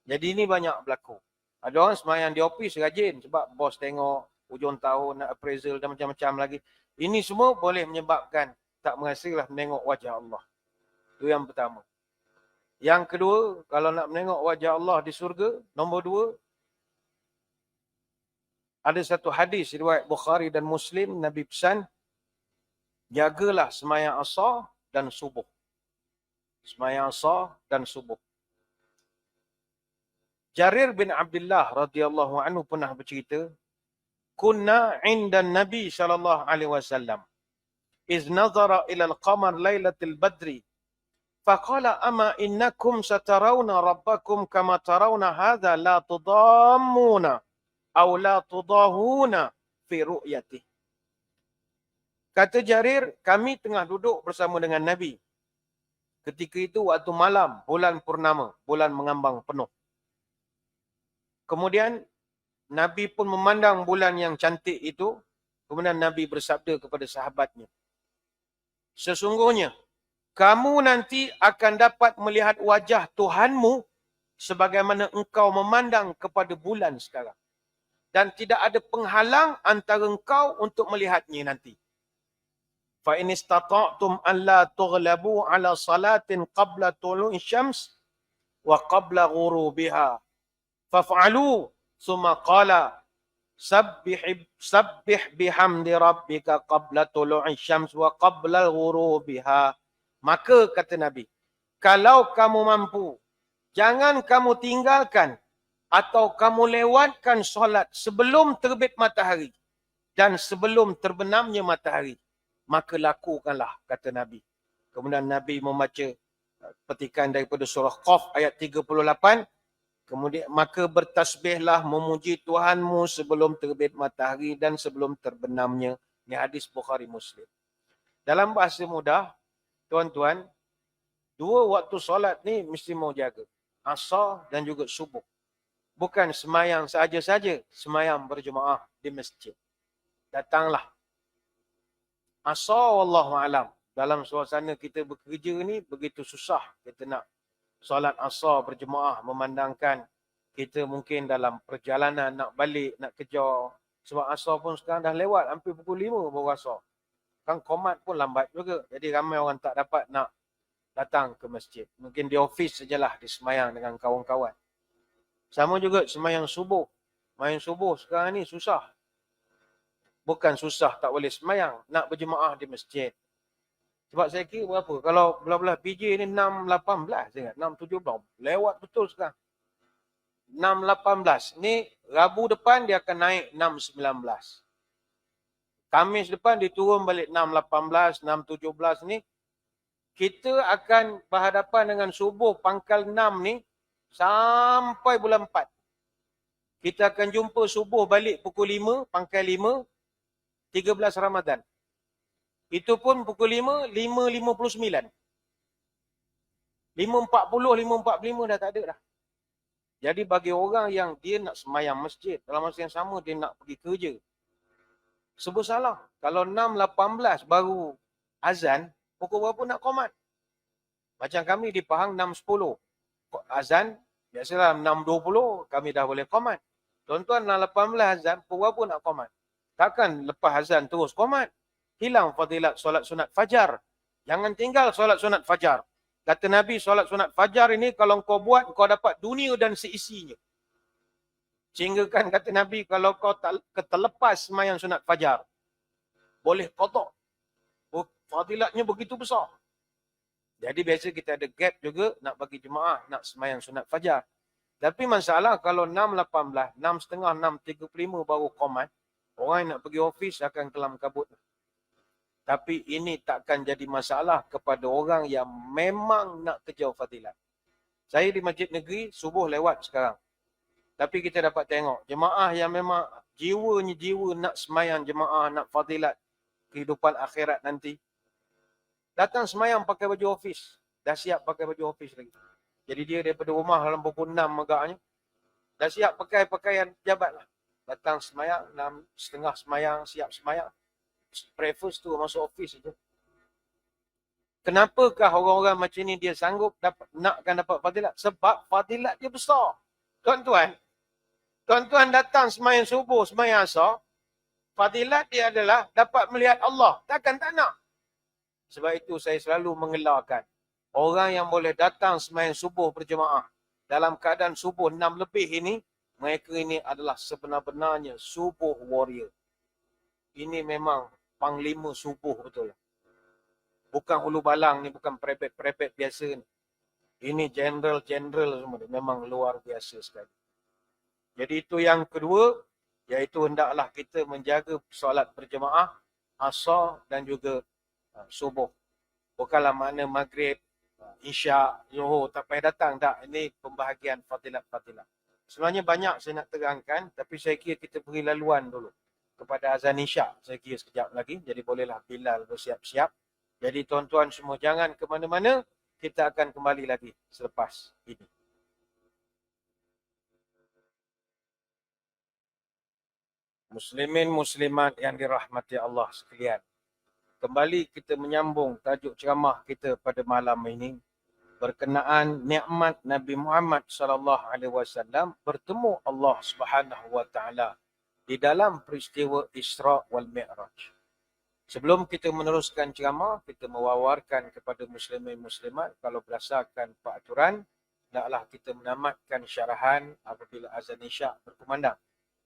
Jadi ini banyak berlaku. Ada orang semayang di ofis rajin sebab bos tengok hujung tahun nak appraisal dan macam-macam lagi. Ini semua boleh menyebabkan tak merasalah menengok wajah Allah. Itu yang pertama. Yang kedua, kalau nak menengok wajah Allah di surga, nombor 2, ada satu hadis riwayat Bukhari dan Muslim, Nabi pesan, Jagalah sembahyang asar dan subuh. Sembahyang asar dan subuh. Jarir bin Abdullah radhiyallahu anhu pernah bercerita, kunna 'inda Nabi sallallahu alaihi wasallam iz nazara ila al-qamar lailatul badri faqala ama innakum satarawna rabbakum kama tarawna hadha la tudammuna aw la tudahuna fi ru'yatih. Kata Jarir, kami tengah duduk bersama dengan Nabi. Ketika itu waktu malam, bulan purnama, bulan mengambang penuh. Kemudian Nabi pun memandang bulan yang cantik itu. Kemudian Nabi bersabda kepada sahabatnya, sesungguhnya kamu nanti akan dapat melihat wajah Tuhanmu sebagaimana engkau memandang kepada bulan sekarang. Dan tidak ada penghalang antara engkau untuk melihatnya nanti. Fa in istata'tum an la tughlabu ala salatin qabla tulu'i syams wa qabla ghurubiha faf'alu summa qala sabbih bihamdi rabbika qabla tulu'i syams wa qabla ghurubiha. Maka kata Nabi, kalau kamu mampu, jangan kamu tinggalkan atau kamu lewatkan solat sebelum terbit matahari dan sebelum terbenamnya matahari. Maka lakukanlah, kata Nabi. Kemudian Nabi membaca petikan daripada surah Qaf ayat 38. Kemudian maka bertasbihlah memuji Tuhanmu sebelum terbit matahari dan sebelum terbenamnya. Ini hadis Bukhari Muslim. Dalam bahasa mudah, tuan-tuan, dua waktu solat ni mesti mau jaga. Asar dan juga subuh. Bukan semayang saja-saja, semayang berjemaah di masjid. Datanglah. Asar wallahu alam. Dalam suasana kita bekerja ni begitu susah kita nak solat asar berjemaah, memandangkan kita mungkin dalam perjalanan nak balik, nak kejar. Sebab asar pun sekarang dah lewat, hampir pukul 5 baru asar. Kan komat pun lambat juga. Jadi ramai orang tak dapat nak datang ke masjid. Mungkin di ofis sajalah disemayang dengan kawan-kawan. Sama juga semayang subuh. Semayang subuh sekarang ni susah. Bukan susah tak boleh semayang, nak berjemaah di masjid. Sebab saya kira berapa? Kalau belah-belah PJ ni 6.18, saya ingat. 6.17. Lewat betul sekarang. 6.18. Ni Rabu depan dia akan naik 6.19. Khamis depan dia turun balik 6.18, 6.17 ni. Kita akan berhadapan dengan subuh pangkal 6 ni sampai bulan 4. Kita akan jumpa subuh balik pukul 5, pangkal 5, 13 Ramadan. Itu pun pukul 5, 5.59. 5.40, 5.45 dah tak ada dah. Jadi bagi orang yang dia nak semayang masjid, dalam masa yang sama dia nak pergi kerja. Sebut salah. Kalau 6.18 baru azan, pukul berapa nak qomat? Macam kami di Pahang 6.10. Azan, biasalah 6.20 kami dah boleh qomat. Tuan-tuan 6.18 azan, pukul berapa nak qomat? Takkan lepas azan terus qomat. Hilang fadilat solat sunat fajar. Jangan tinggal solat sunat fajar. Kata Nabi, solat sunat fajar ini kalau kau buat, kau dapat dunia dan seisinya. Sehingga kan kata Nabi, kalau kau tak terlepas semayang sunat fajar, boleh qada. Fadilatnya begitu besar. Jadi biasa kita ada gap juga nak bagi jemaah, nak semayang sunat fajar. Tapi masalah kalau 6.18, 6.30, 6.35 baru qomat, orang yang nak pergi ofis akan kelam kabut. Tapi ini takkan jadi masalah kepada orang yang memang nak kejar fadilat. Saya di masjid negeri, subuh lewat sekarang. Tapi kita dapat tengok, jemaah yang memang jiwanya jiwa nak semayang jemaah, nak fadilat kehidupan akhirat nanti. Datang semayang pakai baju ofis. Dah siap pakai baju ofis lagi. Jadi dia daripada rumah dalam pukul 6 agaknya. Dah siap pakai pakaian pejabat lah. Datang semayang, 6.30 semayang, siap semayang. Breakfast tu masuk ofis saja. Kenapakah orang-orang macam ni dia sanggup nakkan dapat fadilat? Sebab fadilat dia besar. Tuan-tuan datang semayang subuh, semayang asar. Fadilat dia adalah dapat melihat Allah. Takkan tak nak. Sebab itu saya selalu mengelarkan. Orang yang boleh datang semayang subuh berjemaah. Dalam keadaan subuh 6 lebih ini. Mereka ini adalah sebenar-benarnya subuh warrior. Ini memang panglima subuh betul. Bukan hulu balang ni, bukan perepet-perepet biasa ni. Ini general-general semua ni. Memang luar biasa sekali. Jadi itu yang kedua, iaitu hendaklah kita menjaga solat berjemaah, asar dan juga subuh. Bukanlah makna maghrib, isyak, zuhur, tak payah datang. Tak, ini pembahagian fadilat-fadilat. Sebenarnya banyak saya nak terangkan, tapi saya kira kita beri laluan dulu kepada azan isyak. Saya kira sekejap lagi, jadi bolehlah Bilal bersiap-siap. Jadi tuan-tuan semua jangan ke mana-mana, kita akan kembali lagi selepas ini. Muslimin muslimat yang dirahmati Allah sekalian. Kembali kita menyambung tajuk ceramah kita pada malam ini berkenaan nikmat Nabi Muhammad sallallahu alaihi wasallam bertemu Allah Subhanahu wa taala di dalam peristiwa Isra wal Mi'raj. Sebelum kita meneruskan ceramah, kita mewawarkan kepada muslimin muslimat kalau berdasarkan peraturan hendaklah kita menamatkan syarahan apabila azan isyak berkumandang.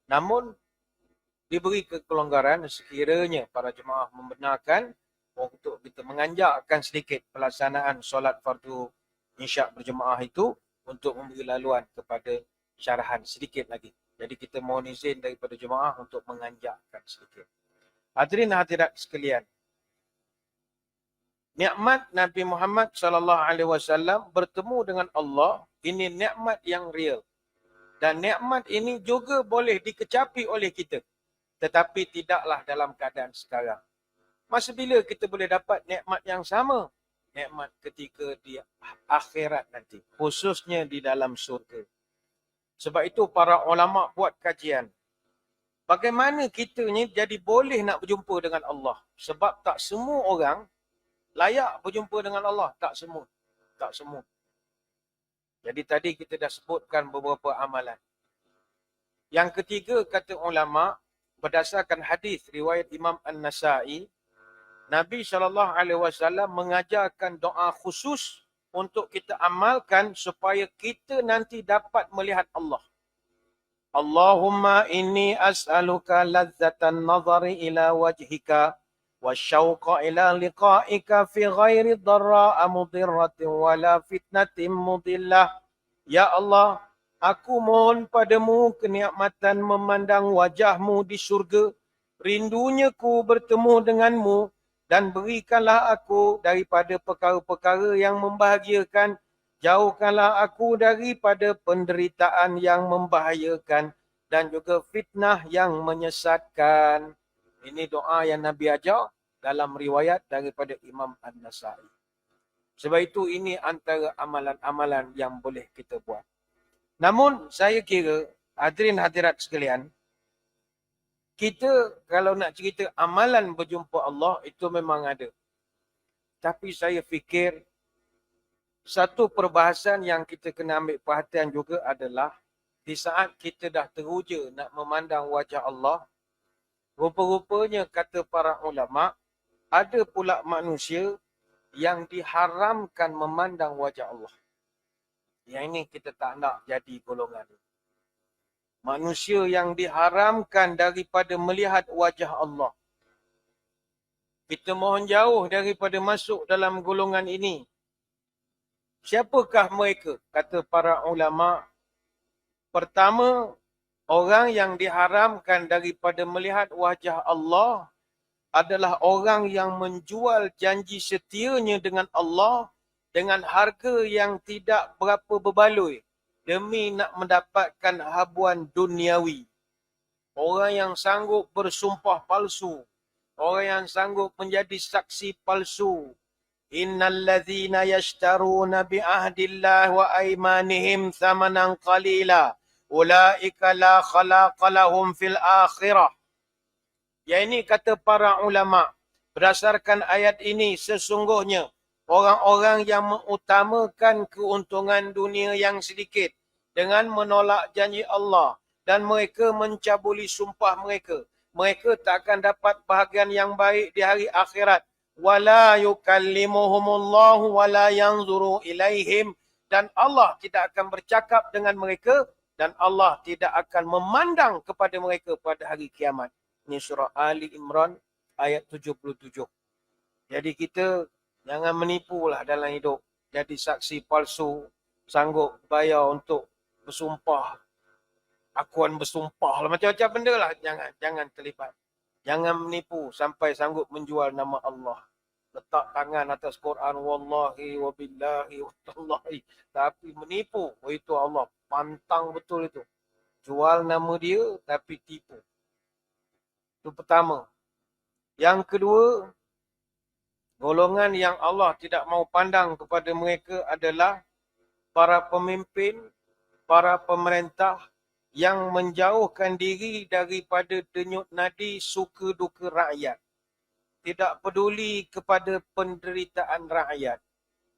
Namun diberi kelonggaran sekiranya para jemaah membenarkan untuk kita menganjakkan sedikit pelaksanaan solat fardu isyak berjemaah itu untuk memberi laluan kepada syarahan sedikit lagi. Jadi kita mohon izin daripada jemaah untuk menganjakkan sedikit. Hadirin hadirat sekalian. Nikmat Nabi Muhammad sallallahu alaihi wasallam bertemu dengan Allah, ini nikmat yang real. Dan nikmat ini juga boleh dikecapi oleh kita. Tetapi tidaklah dalam keadaan sekarang. Masa bila kita boleh dapat nikmat yang sama? Nikmat ketika di akhirat nanti. Khususnya di dalam surga. Sebab itu para ulama buat kajian. Bagaimana kita ni jadi boleh nak berjumpa dengan Allah? Sebab tak semua orang layak berjumpa dengan Allah. Tak semua. Tak semua. Jadi tadi kita dah sebutkan beberapa amalan. Yang ketiga kata ulama, berdasarkan hadis riwayat Imam An-Nasa'i, Nabi SAW mengajarkan doa khusus untuk kita amalkan supaya kita nanti dapat melihat Allah. Allahumma inni as'aluka lazzatan nazari ila wajhika wa syauqa ila liqa'ika fi ghairi dharra'a mudirratin wala fitnatin mudillah. Ya Allah, aku mohon padamu kenikmatan memandang wajahmu di syurga. Rindunya ku bertemu denganmu dan berikanlah aku daripada perkara-perkara yang membahagiakan. Jauhkanlah aku daripada penderitaan yang membahayakan dan juga fitnah yang menyesatkan. Ini doa yang Nabi ajar dalam riwayat daripada Imam An-Nasa'i. Sebab itu ini antara amalan-amalan yang boleh kita buat. Namun saya kira hadirin hadirat sekalian, kita kalau nak cerita amalan berjumpa Allah itu memang ada. Tapi saya fikir satu perbahasan yang kita kena ambil perhatian juga adalah di saat kita dah teruja nak memandang wajah Allah, rupa-rupanya kata para ulama, ada pula manusia yang diharamkan memandang wajah Allah. Yang ini kita tak nak jadi golongan ini. Manusia yang diharamkan daripada melihat wajah Allah. Kita mohon jauh daripada masuk dalam golongan ini. Siapakah mereka? Kata para ulama. Pertama, orang yang diharamkan daripada melihat wajah Allah adalah orang yang menjual janji setianya dengan Allah dengan harga yang tidak berapa berbaloi demi nak mendapatkan habuan duniawi. Orang yang sanggup bersumpah palsu. Orang yang sanggup menjadi saksi palsu. Innal ladzina yashtaruna bi ahdillah wa aymanihim thamanan qalila ulaika la khalaqa lahum fil akhirah. Yang ini kata para ulama, berdasarkan ayat ini sesungguhnya orang-orang yang mengutamakan keuntungan dunia yang sedikit dengan menolak janji Allah dan mereka mencabuli sumpah mereka, mereka tak akan dapat bahagian yang baik di hari akhirat. Wala yukallimuhumullahu wala yanzuru ilaihim, dan Allah tidak akan bercakap dengan mereka dan Allah tidak akan memandang kepada mereka pada hari kiamat. Ini surah Ali Imran ayat 77. Jadi kita Jangan menipulah dalam hidup. Jadi saksi palsu, sanggup bayar untuk bersumpah. Akuan bersumpah lah. Macam-macam benda lah. Jangan terlibat. Jangan menipu sampai sanggup menjual nama Allah. Letak tangan atas Quran. Wallahi wabillahi wattallahi. Tapi menipu. Oh, itu Allah. Pantang betul itu. Jual nama dia tapi tipu. Itu pertama. Yang kedua, golongan yang Allah tidak mau pandang kepada mereka adalah para pemimpin, para pemerintah yang menjauhkan diri daripada denyut nadi suka duka rakyat. Tidak peduli kepada penderitaan rakyat.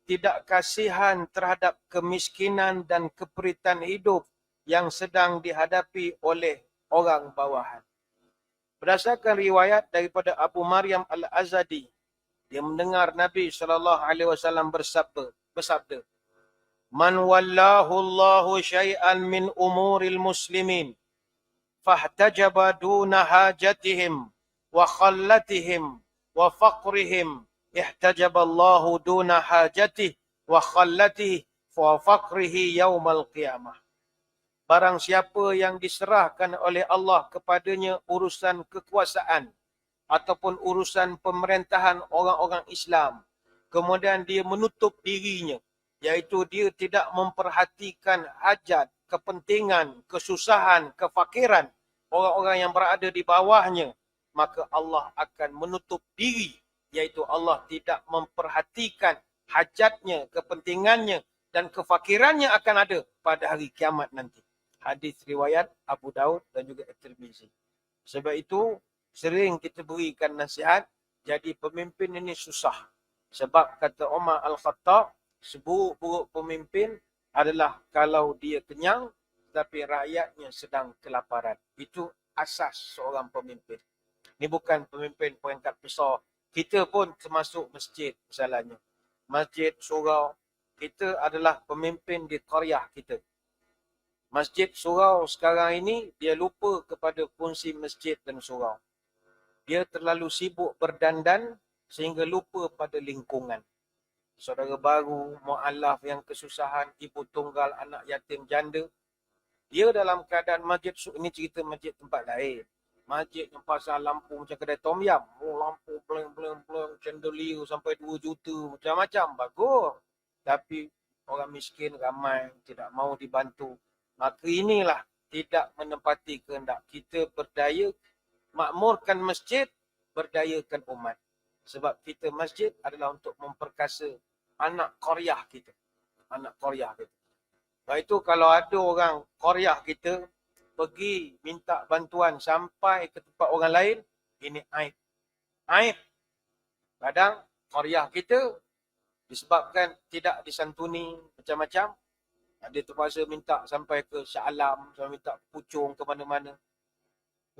Tidak kasihan terhadap kemiskinan dan keperitan hidup yang sedang dihadapi oleh orang bawahan. Berdasarkan riwayat daripada Abu Maryam Al-Azadi, dia mendengar Nabi SAW bersabda, Man wallahu Allahu syai'an min umuril muslimin, fahtajaba duna hajatihim, wa khallatihim, wa faqrihim, ihtajaba Allahu duna hajatih, wa khallatihi, wa faqrihi yaumal qiyamah. Barang siapa yang diserahkan oleh Allah kepadanya urusan kekuasaan ataupun urusan pemerintahan orang-orang Islam, kemudian dia menutup dirinya, iaitu dia tidak memperhatikan hajat, kepentingan, kesusahan, kefakiran orang-orang yang berada di bawahnya, maka Allah akan menutup diri, iaitu Allah tidak memperhatikan hajatnya, kepentingannya dan kefakirannya akan ada pada hari kiamat nanti. Hadis riwayat Abu Daud dan juga At-Tirmizi. Sebab itu sering kita berikan nasihat, jadi pemimpin ini susah. Sebab kata Umar Al-Khattab, seburuk-buruk pemimpin adalah kalau dia kenyang tapi rakyatnya sedang kelaparan. Itu asas seorang pemimpin. Ini bukan pemimpin peringkat besar. Kita pun termasuk masjid misalnya. Masjid, surau. Kita adalah pemimpin di qaryah kita. Masjid, surau sekarang ini, dia lupa kepada fungsi masjid dan surau. Dia terlalu sibuk berdandan sehingga lupa pada lingkungan. Saudara baru, mu'alaf yang kesusahan, ibu tunggal, anak yatim janda. Dia dalam keadaan masjid, ini cerita masjid tempat lain. Masjid yang pasang lampu macam kedai Tom Yam. Oh, lampu beleng-beleng, chandelier sampai 2 juta, macam-macam. Bagus. Tapi orang miskin ramai, tidak mau dibantu. Maka inilah tidak menempati kehendak. Kita berdaya, makmurkan masjid, berdayakan umat. Sebab kita masjid adalah untuk memperkasa anak qaryah kita. Anak qaryah kita. Sebab itu kalau ada orang qaryah kita pergi minta bantuan sampai ke tempat orang lain, ini aib. Aib. Kadang qaryah kita disebabkan tidak disantuni macam-macam, dia terpaksa minta sampai ke Shah Alam, sampai minta pucung ke mana-mana.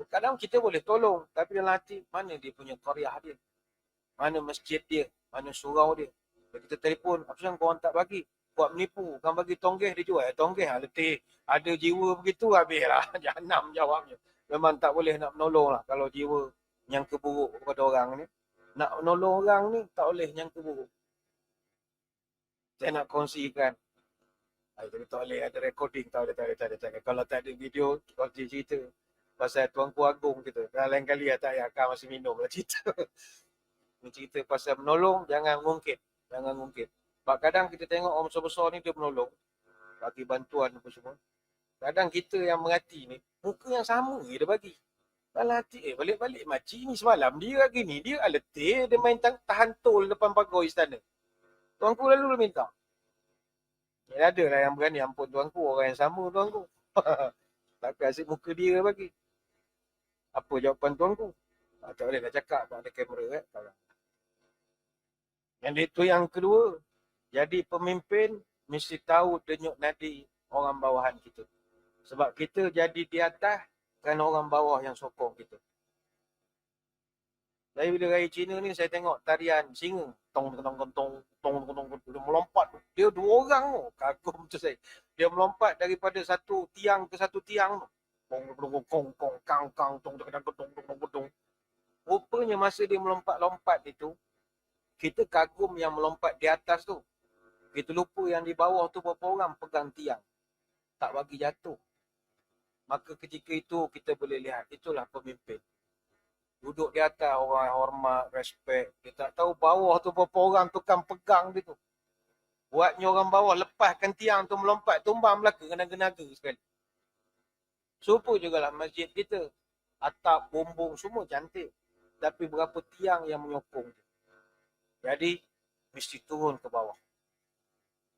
Kadang kita boleh tolong, tapi dalam hati, mana dia punya qaryah dia? Mana masjid dia? Mana surau dia? Kita telefon, apa yang korang tak bagi? Buat menipu, kan bagi tonggeh dia jual. Tonggeh lah, letih. Ada jiwa begitu, habislah. Jahanam jawabnya. Memang tak boleh nak menolong lah kalau jiwa yang keburuk kepada orang ni. Nak menolong orang ni, tak boleh yang keburuk. Saya nak kongsikan. Jadi tak boleh ada recording, tak ada. Kalau tak ada video, kalau dia cerita pasal Tuanku Agung kita. Lain kali tak payah akan masih minum lah cerita. Cerita pasal menolong, jangan ngungkit. Jangan ngungkit. Sebab kadang kita tengok orang besar-besar ni dia menolong. Bagi bantuan apa semua. Kadang kita yang merhati ni, muka yang sama dia bagi. Dalam hati, balik-balik makcik ni semalam dia lagi ni. Dia letih, dia main tahan tol depan pagar istana. Tuanku lalu minta. Ya ada lah yang berani ampun tuanku, orang yang sama tuanku. Tapi asyik muka dia bagi. Apa jawapan tuanku? Tak boleh nak cakap, tak ada kamera. Yang itu yang kedua, jadi pemimpin mesti tahu denyut nadi orang bawahan kita. Sebab kita jadi di atas kerana orang bawah yang sokong kita. Dari bila raya Cina ni saya tengok tarian singa. Tong dia melompat. Dia 2 orang tu. Kagum tu saya. Dia melompat daripada satu tiang ke satu tiang tu. Rupanya masa dia melompat-lompat itu, Kita kagum yang melompat di atas tu. Kita lupa yang di bawah tu berapa orang pegang tiang. Tak bagi jatuh. Maka ketika itu kita boleh lihat, itulah pemimpin. Duduk di atas orang hormat, respect. Dia tak tahu bawah tu berapa orang tukang pegang dia tu. Buatnya orang bawah lepaskan tiang tu melompat, tumbang belaka, genaga-genaga sekali. Serupa jugalah masjid kita. Atap, bumbung, semua cantik. Tapi berapa tiang yang menyokong. Jadi, mesti turun ke bawah.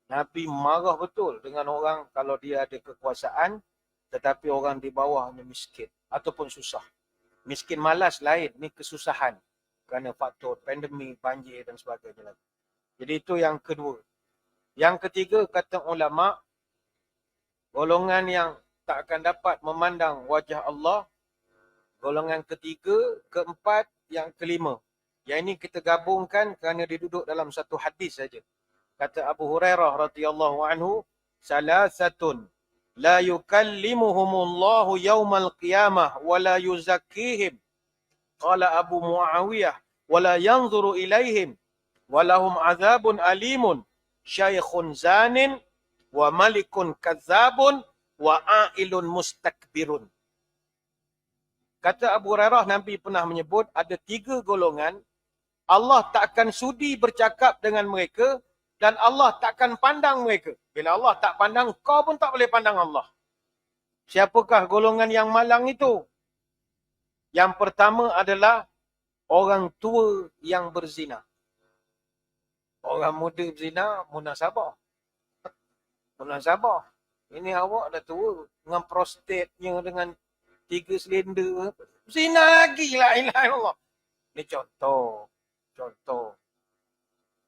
Nabi marah betul dengan orang kalau dia ada kekuasaan, tetapi orang di bawahnya miskin ataupun susah. Miskin malas lain, ni kesusahan. Kerana faktor pandemik, banjir dan sebagainya lagi. Jadi itu yang kedua. Yang ketiga, kata ulama, golongan yang tak akan dapat memandang wajah Allah. Golongan ketiga, keempat, yang kelima. Yang ini kita gabungkan kerana dia duduk dalam satu hadis saja. Kata Abu Hurairah radhiyallahu anhu, salasatun la yukallimuhumullahu yaumal qiyamah wa la yuzakkihim. Qala Abu Muawiyah, wa la yanzuru ilaihim wa lahum azabun alimun, syaikhun zanin wa malikun kadzabun wa a'ilun mustakbirun. Kata Abu Hurairah, Nabi pernah menyebut ada 3 golongan. Allah tak akan sudi bercakap dengan mereka dan Allah tak akan pandang mereka. Bila Allah tak pandang, kau pun tak boleh pandang Allah. Siapakah golongan yang malang itu? Yang pertama adalah orang tua yang berzina. Orang muda berzina, munasabah. Munasabah. Ini awak dah tua dengan prostatnya, dengan 3 silinder. Zina lagi, la ilaha illallah. Ini contoh.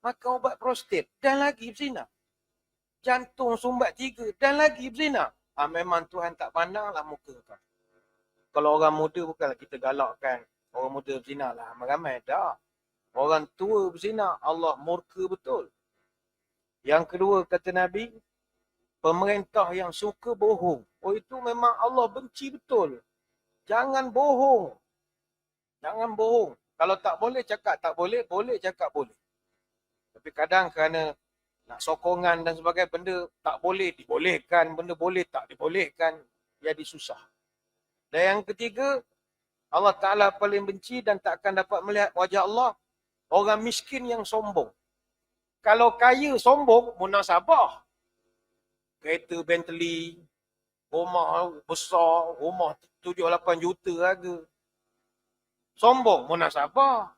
Maka ubat prostat dan lagi berzina. Jantung sumbat 3 dan lagi berzina. Memang Tuhan tak pandanglah muka kau. Kalau orang muda bukanlah kita galakkan. Orang muda berzina lah. Ramai dah. Orang tua berzina, Allah murka betul. Yang kedua kata Nabi, pemerintah yang suka bohong. Oh, itu memang Allah benci betul. Jangan bohong. Jangan bohong. Kalau tak boleh cakap tak boleh, boleh cakap boleh. Tapi kadang kerana nak sokongan dan sebagainya, benda tak boleh dibolehkan, benda boleh tak dibolehkan, jadi susah. Dan yang ketiga, Allah Ta'ala paling benci dan tak akan dapat melihat wajah Allah, orang miskin yang sombong. Kalau kaya sombong, munasabah. Kereta Bentley, rumah besar, rumah 7-8 juta harga. Sombong, munasabah.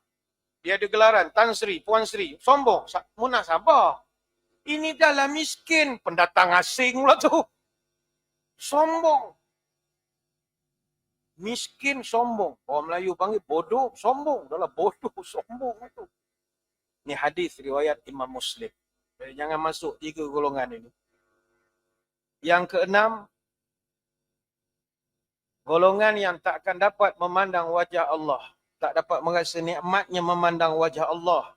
Dia ada gelaran, Tan Sri, Puan Sri. Sombong, munasabah. Ini dah miskin, pendatang asing pula tu. Sombong. Miskin, sombong. Orang Melayu panggil bodoh, sombong. Dah lah bodoh, sombong itu. Ini hadis riwayat Imam Muslim. Jadi jangan masuk 3 golongan ini. Yang keenam, golongan yang tak akan dapat memandang wajah Allah. Tak dapat merasa nikmatnya memandang wajah Allah.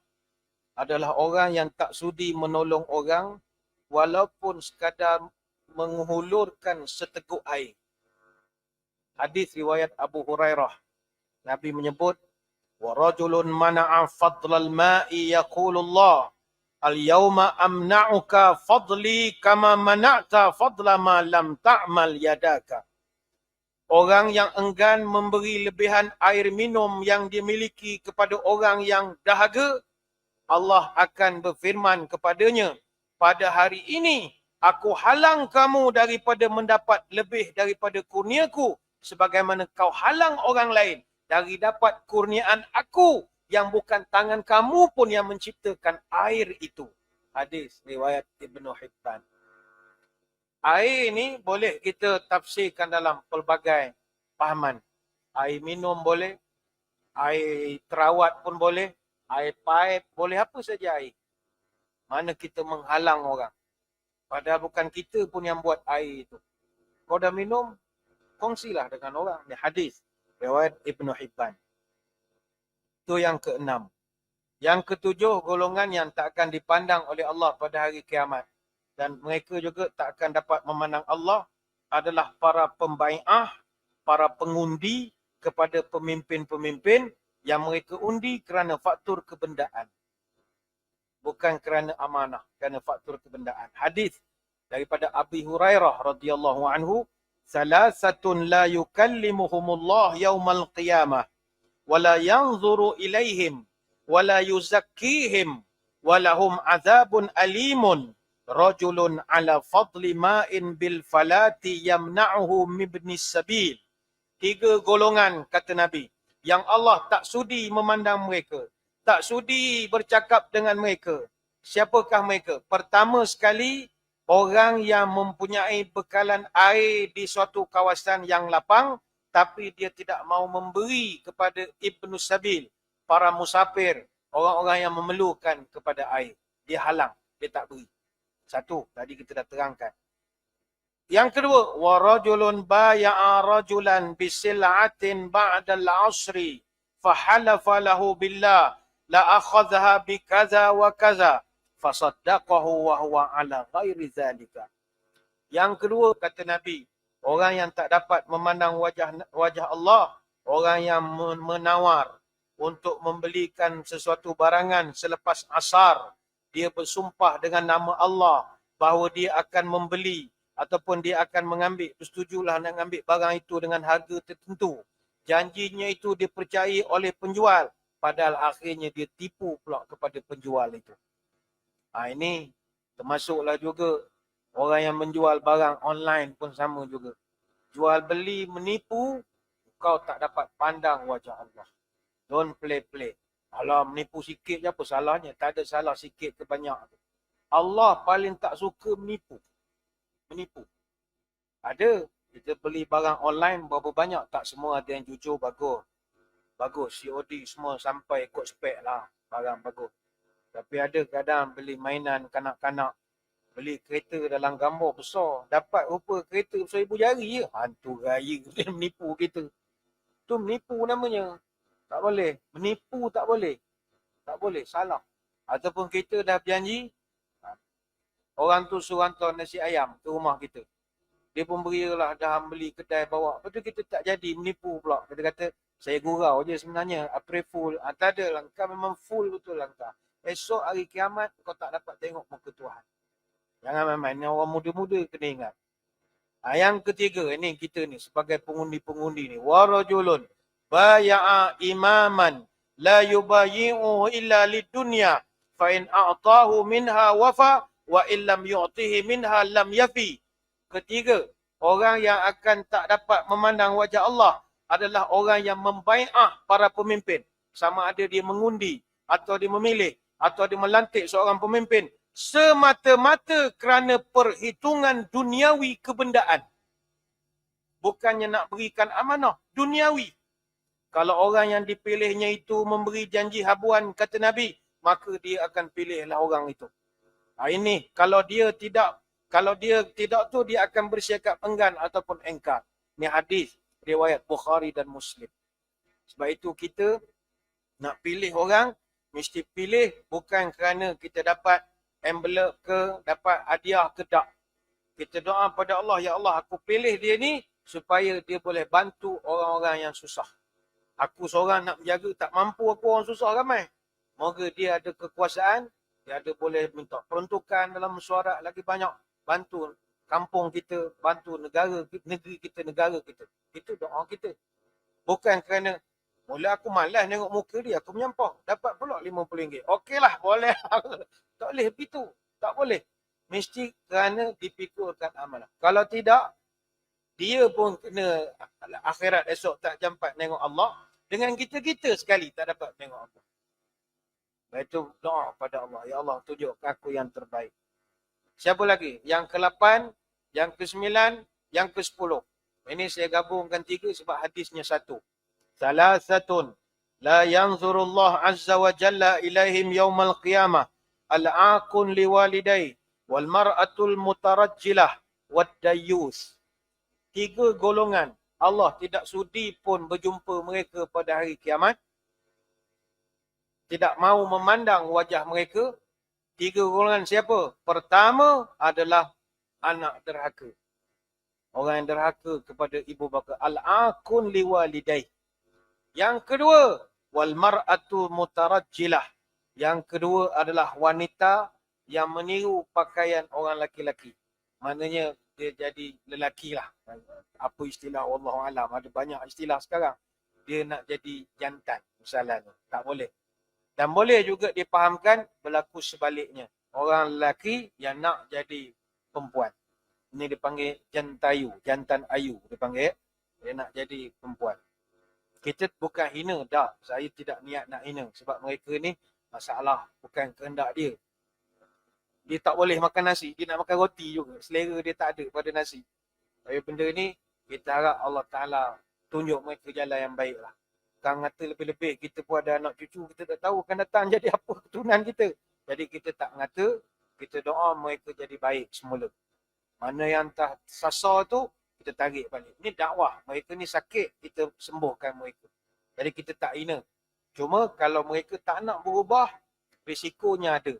Adalah orang yang tak sudi menolong orang walaupun sekadar menghulurkan seteguk air. Hadis riwayat Abu Hurairah. Nabi menyebut, wa rajulun mana'a fadlal ma'i yaqulullah al-yawma amna'uka fadli kama mana'ta fadla ma lam ta'mal yadaka. Orang yang enggan memberi lebihan air minum yang dimiliki kepada orang yang dahaga, Allah akan berfirman kepadanya, pada hari ini aku halang kamu daripada mendapat lebih daripada kurniaku, sebagaimana kau halang orang lain dari dapat kurniaan aku yang bukan tangan kamu pun yang menciptakan air itu. Hadis riwayat Ibnu Hibban. Air ini boleh kita tafsirkan dalam pelbagai pahaman. Air minum boleh, air terawat pun boleh, air paip boleh, apa saja air. Mana kita menghalang orang. Padahal bukan kita pun yang buat air itu. Kau dah minum, kongsilah dengan orang. Ini hadis riwayat Ibnu Hibban. Itu yang keenam. Yang ketujuh, golongan yang tak akan dipandang oleh Allah pada hari kiamat. Dan mereka juga tak akan dapat memandang Allah adalah para pembai'ah, para pengundi kepada pemimpin-pemimpin yang mereka undi kerana faktor kebendaan. bukan kerana amanah, kerana faktor kebendaan. Hadis daripada Abi Hurairah radhiyallahu anhu, salasatun la yukallimuhumullah yaumal qiyamah wa la yanzuru ilaihim wa la yuzakkihim wa lahum azabun alimun, rajulun ala fadli ma'in bil falati yamna'uhu mibnis sabil. 3 golongan, kata Nabi, yang Allah tak sudi memandang mereka, tak sudi bercakap dengan mereka. Siapakah mereka? Pertama sekali, orang yang mempunyai bekalan air di suatu kawasan yang lapang, tapi dia tidak mau memberi kepada Ibnu Sabil, para musafir, orang-orang yang memerlukan kepada air. Dia halang, dia tak beri. Satu, tadi kita dah terangkan. Yang kedua, wa rajulun baya'a rajulan bisil'atin ba'dal 'asri fahalafa lahu billah la akhadhaha bikaza wa kaza fasaddaqahu wa huwa ala ghairi zalika. Yang kedua, kata Nabi, orang yang tak dapat memandang wajah Allah, orang yang menawar untuk membelikan sesuatu barangan selepas asar, dia bersumpah dengan nama Allah bahawa dia akan membeli ataupun dia akan mengambil, bersetujulah nak ambil barang itu dengan harga tertentu. Janjinya itu dipercayai oleh penjual, padahal akhirnya dia tipu pula kepada penjual itu. Ini termasuklah juga orang yang menjual barang online pun sama juga. Jual beli menipu, kau tak dapat pandang wajah Allah. Don't play. Kalau menipu sikit je apa salahnya? Tak ada salah sikit ke banyak. Allah paling tak suka menipu. Ada, kita beli barang online berapa banyak, tak semua ada yang jujur bagus. COD semua sampai ikut spek lah, barang bagus. Tapi ada kadang beli mainan kanak-kanak, beli kereta dalam gambar besar, dapat rupa kereta besar ibu jari je. Hantu raya dia menipu kita. Tu menipu namanya. Tak boleh. Menipu tak boleh. Tak boleh, salah. Ataupun kita dah berjanji, orang tu suruh hantar nasi ayam ke rumah kita. Dia pun berilah dah beli kedai bawa. Lepas tu kita tak jadi, menipu pula. Kita kata, saya gurau je sebenarnya. April full. Tak ada lah. Kau memang full betul lah. Esok hari kiamat, kau tak dapat tengok muka Tuhan. Jangan main-main. Ni orang muda-muda kena ingat. Yang ketiga, ini kita ni sebagai pengundi-pengundi ni. Warajulun baya'a imaman la yubayi'u illa lidunya fa in a'tahu minha wafa wa illam yu'tihi minha lam yafi. Ketiga, orang yang akan tak dapat memandang wajah Allah adalah orang yang membai'ah para pemimpin. Sama ada dia mengundi, atau dia memilih, atau dia melantik seorang pemimpin semata-mata kerana perhitungan duniawi kebendaan. Bukannya nak berikan amanah, duniawi. Kalau orang yang dipilihnya itu memberi janji habuan, kata Nabi, maka dia akan pilihlah orang itu. Ini kalau dia tidak tu dia akan bersikap enggan ataupun engkar. Ini hadis riwayat Bukhari dan Muslim. Sebab itu kita nak pilih orang, mesti pilih bukan kerana kita dapat envelope ke, dapat hadiah ke tak. Kita doa pada Allah, ya Allah, aku pilih dia ni supaya dia boleh bantu orang-orang yang susah. Aku seorang nak menjaga, tak mampu aku orang susah ramai. Moga dia ada kekuasaan, dia ada boleh minta peruntukan dalam mesyuarat lagi banyak. Bantu kampung kita, bantu negeri kita, negara kita. Itu doa kita. Bukan kerana, mula aku malas tengok muka dia, aku menyampah. Dapat pula RM50. Okeylah, boleh. Tak boleh begitu. Tak boleh. Mesti kerana dipikulkan amalan. Kalau tidak, dia pun kena akhirat esok tak jumpa tengok Allah. Dengan kita-kita sekali tak dapat tengok Allah. Itu doa pada Allah. Ya Allah, tunjuk aku yang terbaik. Siapa lagi? Yang ke-8, yang ke-9, yang ke-10. Ini saya gabungkan 3 sebab hadisnya satu. Salasatun la yanzurullah azza wa jalla ilaihim yaumal qiyamah. Al-aqun liwalidai wal mar'atul mutarajjilah wad dayyus. 3 golongan. Allah tidak sudi pun berjumpa mereka pada hari kiamat. Tidak mahu memandang wajah mereka. 3 golongan siapa? Pertama adalah anak derhaka. Orang yang derhaka kepada ibu bapa. Al-aqun liwalidai. Yang kedua, wal mar'atu mutarajjilah. Yang kedua adalah wanita yang meniru pakaian orang laki-laki. Maknanya dia jadi lelaki lah. Apa istilah Allah Alam. Ada banyak istilah sekarang. Dia nak jadi jantan misalnya. Tak boleh. Dan boleh juga dipahamkan berlaku sebaliknya. Orang lelaki yang nak jadi perempuan. Ini dipanggil jantayu. Jantan ayu dipanggil. Dia nak jadi perempuan. Kita bukan hina. Tak. Saya tidak niat nak hina. Sebab mereka ni masalah. Bukan kehendak dia. Dia tak boleh makan nasi. Dia nak makan roti juga. Selera dia tak ada pada nasi. Tapi benda ni, kita harap Allah Ta'ala tunjuk mereka jalan yang baik lah. Kan kata lebih-lebih kita pun ada anak cucu, kita tak tahu akan datang jadi apa keturunan kita. Jadi kita tak ngata, kita doa mereka jadi baik semula. Mana yang tak sasar tu, kita tarik balik. Ini dakwah. Mereka ni sakit, kita sembuhkan mereka. Jadi kita tak hina. Cuma kalau mereka tak nak berubah, risikonya ada.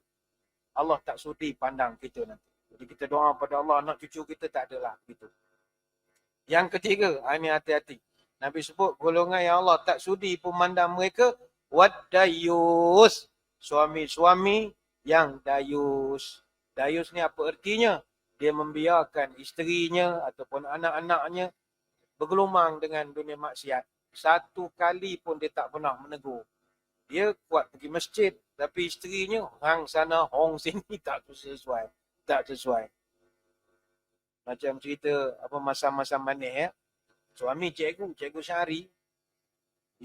Allah tak sudi pandang kita nanti. Jadi kita doa pada Allah, anak cucu kita tak adalah begitu. Yang ketiga, ini hati-hati. Nabi sebut golongan yang Allah tak sudi memandang mereka, waddayus. Suami-suami yang dayus. Dayus ni apa artinya? Dia membiarkan isterinya ataupun anak-anaknya bergelumang dengan dunia maksiat. Satu kali pun dia tak pernah menegur. Dia kuat pergi masjid, tapi isterinya hang sana, hong sini, tak sesuai. Tak sesuai. Macam cerita apa masa-masa manis ya. Suami cikgu Syahri.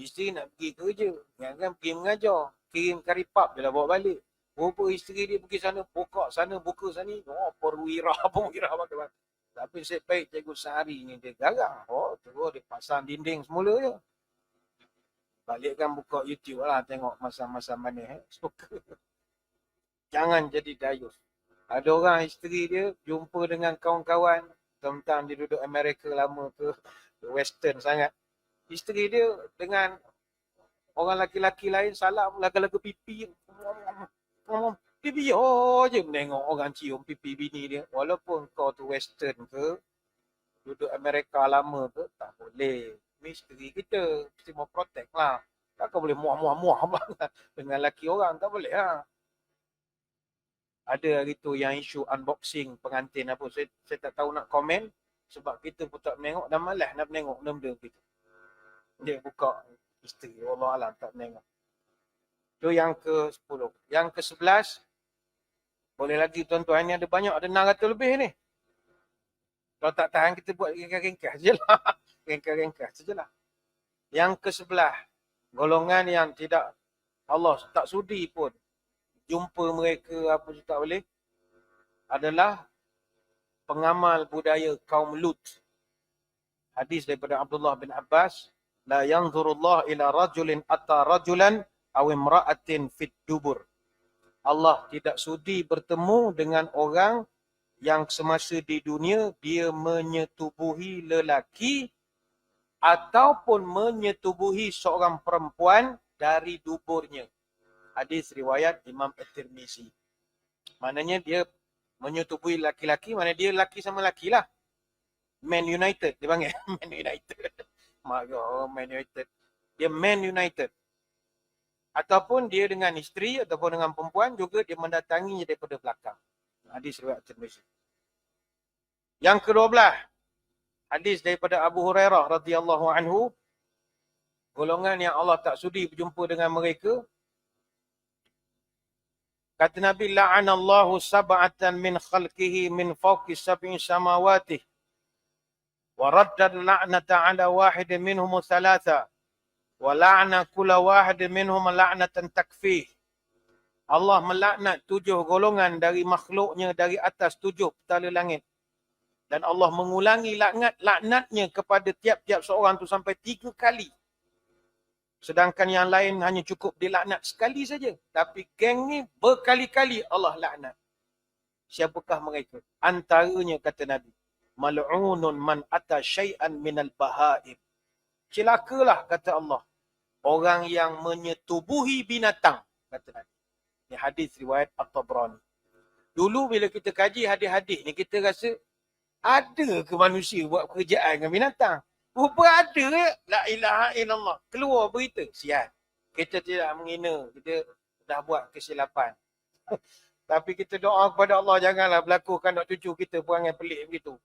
Isteri nak pergi kerja. Yang kan pergi mengajar. Kirim karipap je lah bawa balik. Rupa isteri dia pergi sana, buka sana, buka sana. Oh, perwira. Tapi nasib baik cikgu Syahri ni dia garang. Oh, terus dia pasang dinding semula je. Balikkan buka YouTube lah tengok masa-masa manis. Suka. Jangan jadi dayus. Ada orang isteri dia jumpa dengan kawan-kawan. Tentang dia duduk Amerika lama ke Western sangat. Isteri dia dengan orang laki-laki lain salam laga-laga pipi. Pipi je menengok orang cium pipi bini dia. Walaupun kau tu Western ke, duduk Amerika lama ke, tak boleh. Isteri kita mesti mau protect lah. Takkan boleh muah-muah dengan laki orang. Tak boleh lah. Ada hari tu yang isu unboxing pengantin apa. Saya tak tahu nak komen. Sebab kita pun tak menengok. Dan malas nak menengok benda-benda begitu. Dia buka isteri. Allah Alam tak menengok. Itu yang ke-10. Yang ke-11. Boleh lagi tuan-tuan. Ini ada banyak. Ada 600 lebih ni. Kalau tak tahan kita buat ringkas-ringkas je lah. Ringkas-ringkas je lah. Yang ke-11. Golongan yang tidak Allah tak sudi pun jumpa mereka apa tak boleh adalah pengamal budaya kaum Lut. Hadis daripada Abdullah bin Abbas, la yanzurullah ila rajulin atta rajulan aw imra'atin fit dubur. Allah tidak sudi bertemu dengan orang yang semasa di dunia dia menyetubuhi lelaki ataupun menyetubuhi seorang perempuan dari duburnya. Hadis riwayat Imam At-Tirmizi. Maknanya dia menyetubuhi laki-laki, maknanya dia laki sama laki lah. Man United, dia panggil. Man United. Man United. Dia Man United. Ataupun dia dengan isteri ataupun dengan perempuan juga dia mendatanginya daripada belakang. Hadis riwayat At-Tirmizi. Yang ke-12. Hadis daripada Abu Hurairah radhiyallahu anhu. Golongan yang Allah tak sudi berjumpa dengan mereka. Kata Nabi, la'anallahu sab'atan min khalqihi min fawqi sab'i samawati. Wa raddad la'nata ala wahidin minhum thalatha. Wa la'na kula wahidin minhum la'natan takfih. Allah melaknat 7 golongan dari makhluknya dari atas 7 petala langit. Dan Allah mengulangi laknatnya kepada tiap-tiap seorang tu sampai 3 kali. Sedangkan yang lain hanya cukup dilaknat sekali saja. Tapi geng ni berkali-kali Allah laknat. Siapakah mereka? Antaranya kata Nabi, mal'unun man ata syai'an minal bahaim. Celakalah kata Allah, orang yang menyetubuhi binatang, kata Nabi. Ini hadis riwayat At-Tabrani. Dulu bila kita kaji hadis-hadis ni kita rasa ada ke manusia buat pekerjaan dengan binatang? Rupa ada ya? La ilaha illallah. Keluar berita. Sial. Kita tidak menghina. Kita dah buat kesilapan. Tapi kita doa kepada Allah, janganlah berlakukan anak cucu kita perangai pelik begitu.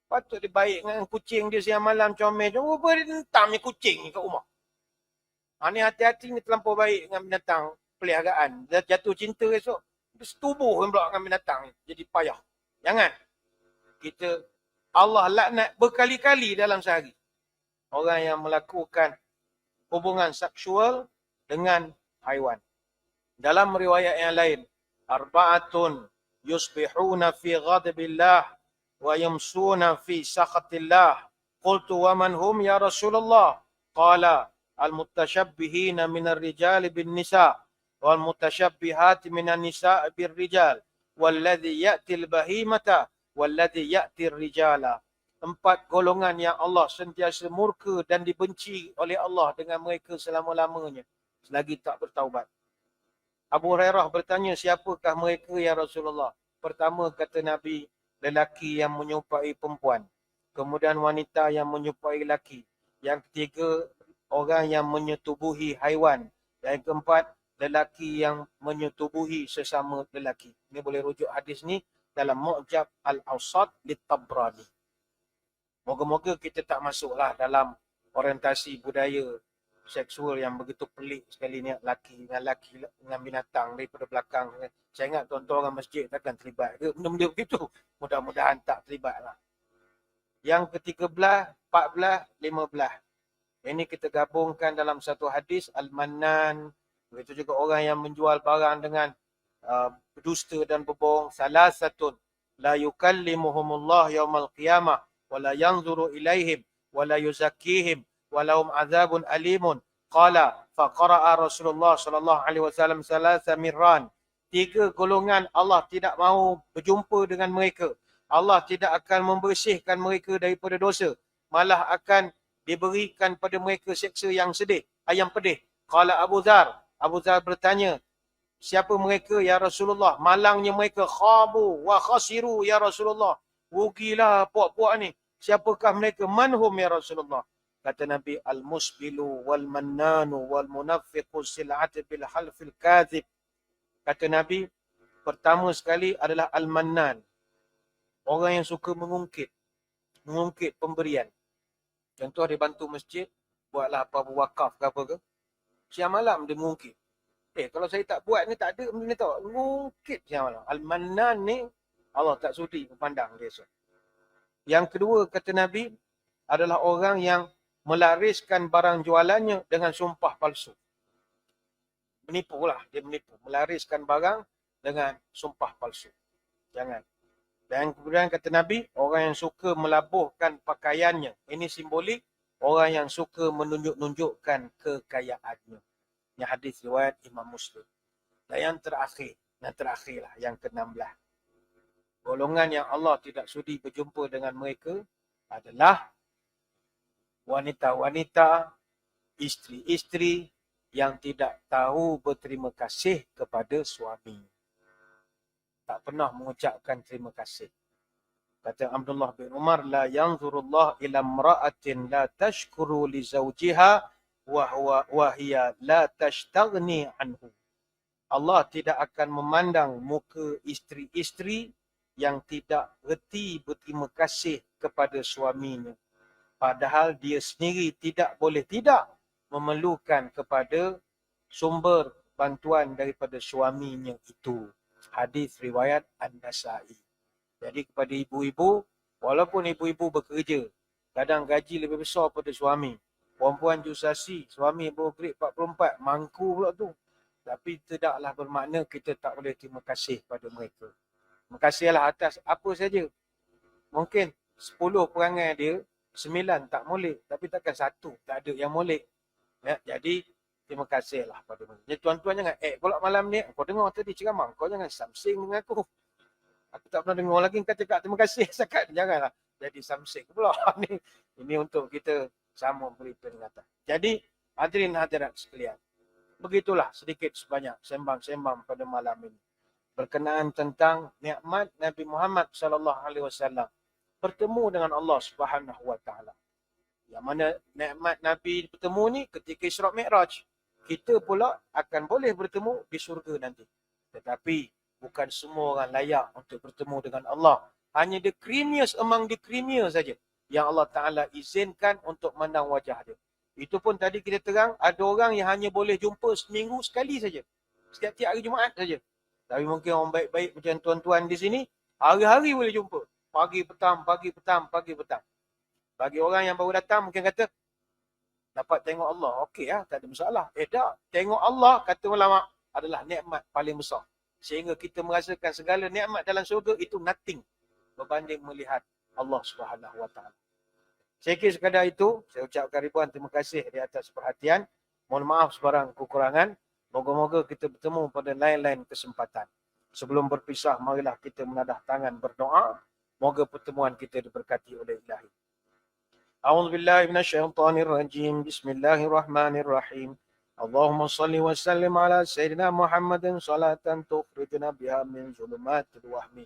Patut dia baik dengan kucing dia siang malam comel. Apa dia hentam ni kucing ni kat rumah. Ni hati-hati ni terlampau baik dengan binatang peliharaan. Dia jatuh cinta esok, dia setubuh pula dengan binatang ni. Jadi payah. Jangan. Kita, Allah laknat berkali-kali dalam sehari. Orang yang melakukan hubungan seksual dengan haiwan. Dalam riwayat yang lain, arba'atun yusbihuna fi ghadabillah wa yumsuna fi sakhatillah. Qultu wa man hum ya Rasulullah? Qala al-mutashabbihina minar rijali bin nisa wal mutashabbihati minan nisa bir rijal walladhi ya'ti al-bahimata walladhi ya'ti ar-rijala. 4 golongan yang Allah sentiasa murka dan dibenci oleh Allah dengan mereka selama-lamanya selagi tak bertaubat. Abu Hurairah bertanya, siapakah mereka ya Rasulullah? Pertama kata Nabi, lelaki yang menyerupai perempuan. Kemudian wanita yang menyerupai lelaki. Yang ketiga, orang yang menyetubuhi haiwan. Yang keempat, lelaki yang menyetubuhi sesama lelaki. Ini boleh rujuk hadis ni dalam Mu'jam Al-Awsat Lit-Tabrani. Moga-moga kita tak masuklah dalam orientasi budaya seksual yang begitu pelik sekali ni, laki dengan binatang daripada belakang. Saya ingat tuan-tuan orang masjid takkan terlibat ke benda-benda begitu. Mudah-mudahan tak terlibat lah. Yang ke-13, 14, 15. Ini kita gabungkan dalam satu hadis, Al-Mannan. Begitu juga orang yang menjual barang dengan berdusta dan berbohong. Salasatun la yukallimuhumullah yaumal qiyamah wala yanzuru ilaihim wala yuzakkihim walahum azabun alimun. Qala faqara'a Rasulullah sallallahu alaihi wasallam salasa mirran. 3 golongan Allah tidak mahu berjumpa dengan mereka. Allah tidak akan membersihkan mereka daripada dosa, malah akan diberikan pada mereka seksa yang pedih. Qala Abu Dzar bertanya, siapa mereka ya Rasulullah? Malangnya mereka, khabu wa khasiru ya Rasulullah. Rugilah puak-puak ni. Siapakah mereka? Manhum ya Rasulullah? Kata Nabi, al-musbilu wal-mannanu wal-munafiqu sil'ati bil-halfil kadhib. Kata Nabi, pertama sekali adalah al-mannan. Orang yang suka mengungkit pemberian. Contoh dia bantu masjid, buatlah apa wakaf ke apa ke. Siang malam dia mengungkit. Kalau saya tak buat ni tak ada benda ni tau. Mengungkit siang malam. Al-mannan ni Allah tak sudi memandang dia. Yang kedua kata Nabi adalah orang yang melariskan barang jualannya dengan sumpah palsu. Menipulah, dia menipu. Melariskan barang dengan sumpah palsu. Jangan. Dan kemudian kata Nabi, orang yang suka melabuhkan pakaiannya. Ini simbolik orang yang suka menunjuk-nunjukkan kekayaannya. Ini hadis riwayat Imam Muslim. Dan yang terakhirlah, yang ke-16. Golongan yang Allah tidak sudi berjumpa dengan mereka adalah wanita-wanita, isteri-isteri yang tidak tahu berterima kasih kepada suami. Tak pernah mengucapkan terima kasih. Kata Abdullah bin Umar, la yanzurullah ila imra'atin la tashkuru li zawjiha wa hiya la tashtaghni anhu. Allah tidak akan memandang muka isteri-isteri yang tidak reti berterima kasih kepada suaminya. Padahal dia sendiri tidak memerlukan kepada sumber bantuan daripada suaminya itu. Hadis riwayat An-Nasa'i. Jadi kepada ibu-ibu, walaupun ibu-ibu bekerja, kadang gaji lebih besar pada suami. Perempuan jusasi, suami baru grade 44, mangku pula tu. Tapi tidaklah bermakna kita tak boleh terima kasih pada mereka. Terima kasihlah atas apa saja. Mungkin 10 perangai dia, 9 tak molek. Tapi takkan 1 tak ada yang molek. Ya, jadi terima kasihlah pada mereka. Jadi tuan-tuan jangan pula malam ni. Kau dengar tadi ceramah, kau jangan samsing dengan aku. Aku tak pernah dengar lagi kau cakap terima kasih. Sakat janganlah jadi samsing pula. Ini untuk kita sama beri peringatan. Jadi hadirin hadirat sekalian. Begitulah sedikit sebanyak sembang-sembang pada malam ini. Berkenaan tentang nikmat Nabi Muhammad sallallahu alaihi wasallam bertemu dengan Allah Subhanahu wa taala. Yang mana nikmat Nabi bertemu ni ketika Isra Mi'raj. kita pula akan boleh bertemu di syurga nanti. Tetapi bukan semua orang layak untuk bertemu dengan Allah. Hanya the creamiest among the creamier saja yang Allah Ta'ala izinkan untuk mandang wajah dia. Itu pun tadi kita terang, ada orang yang hanya boleh jumpa seminggu sekali saja. Setiap hari Jumaat saja. Tapi mungkin orang baik-baik macam tuan-tuan di sini, hari-hari boleh jumpa. Pagi, petang, pagi, petang, pagi, petang. Bagi orang yang baru datang mungkin kata, dapat tengok Allah. Okey lah, tak ada masalah. Tak. Tengok Allah, kata ulama, adalah nikmat paling besar. Sehingga kita merasakan segala nikmat dalam syurga itu nothing berbanding melihat Allah Subhanahu Wa Taala. Saya kira sekadar itu, saya ucapkan ribuan terima kasih di atas perhatian. Mohon maaf sebarang kekurangan. Moga-moga kita bertemu pada lain-lain kesempatan. Sebelum berpisah, marilah kita menadah tangan berdoa. Moga pertemuan kita diberkati oleh Ilahi. A'udzu billahi minasyaitonir rajim. Bismillahirrahmanirrahim. Allahumma salli wa sallim ala sayyidina Muhammadin salatan tukhrijuna biha min zulumatil wahmi.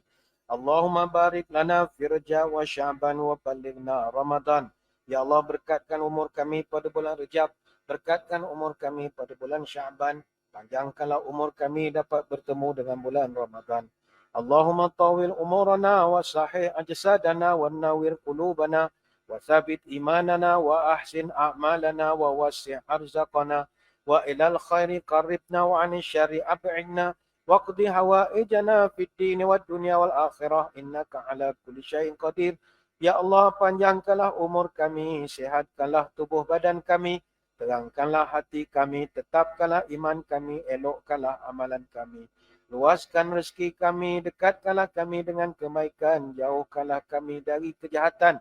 Allahumma barik lana fi Rajab wa Sya'ban wa ballighna Ramadan. Ya Allah, berkatkan umur kami pada bulan Rajab, berkatkan umur kami pada bulan Sya'ban, panjangkanlah umur kami dapat bertemu dengan bulan Ramadan. Allahumma tawil umurana wa sahih ajsadana wa nawwir qulubana wa thabit imanana wa ahsin a'malana wa wasi' arzaqana wa ilal khairi qarribna wa 'anil syarri ab'idna waqdi hawaijana fid dini wad dunya wal akhirah innaka ala kulli syai'in qadir. Ya Allah, panjangkanlah umur kami, sihatkanlah tubuh badan kami, terangkanlah hati kami, tetapkanlah iman kami, elokkanlah amalan kami. Luaskan rezeki kami, dekatkanlah kami dengan kebaikan, jauhkanlah kami dari kejahatan.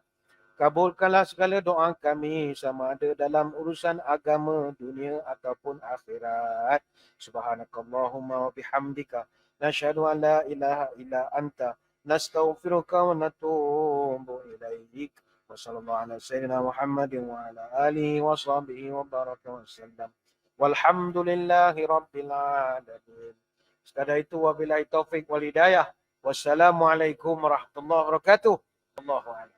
Kabulkanlah segala doa kami sama ada dalam urusan agama, dunia ataupun akhirat. Subhanakallahumma wa bihamdika. Nashhadu an la ilaha illa anta. Nastaghfiruka wa natubu ilaik. Wa sallallahu ala sayyidina Muhammadin wa ala alihi wa sahbihi wa baraka wa sallam. Walhamdulillahi rabbil alamin. Sekadar itu wabillahi taufik wal hidayah. Wassalamualaikum warahmatullahi wabarakatuh. Allahu a'lam.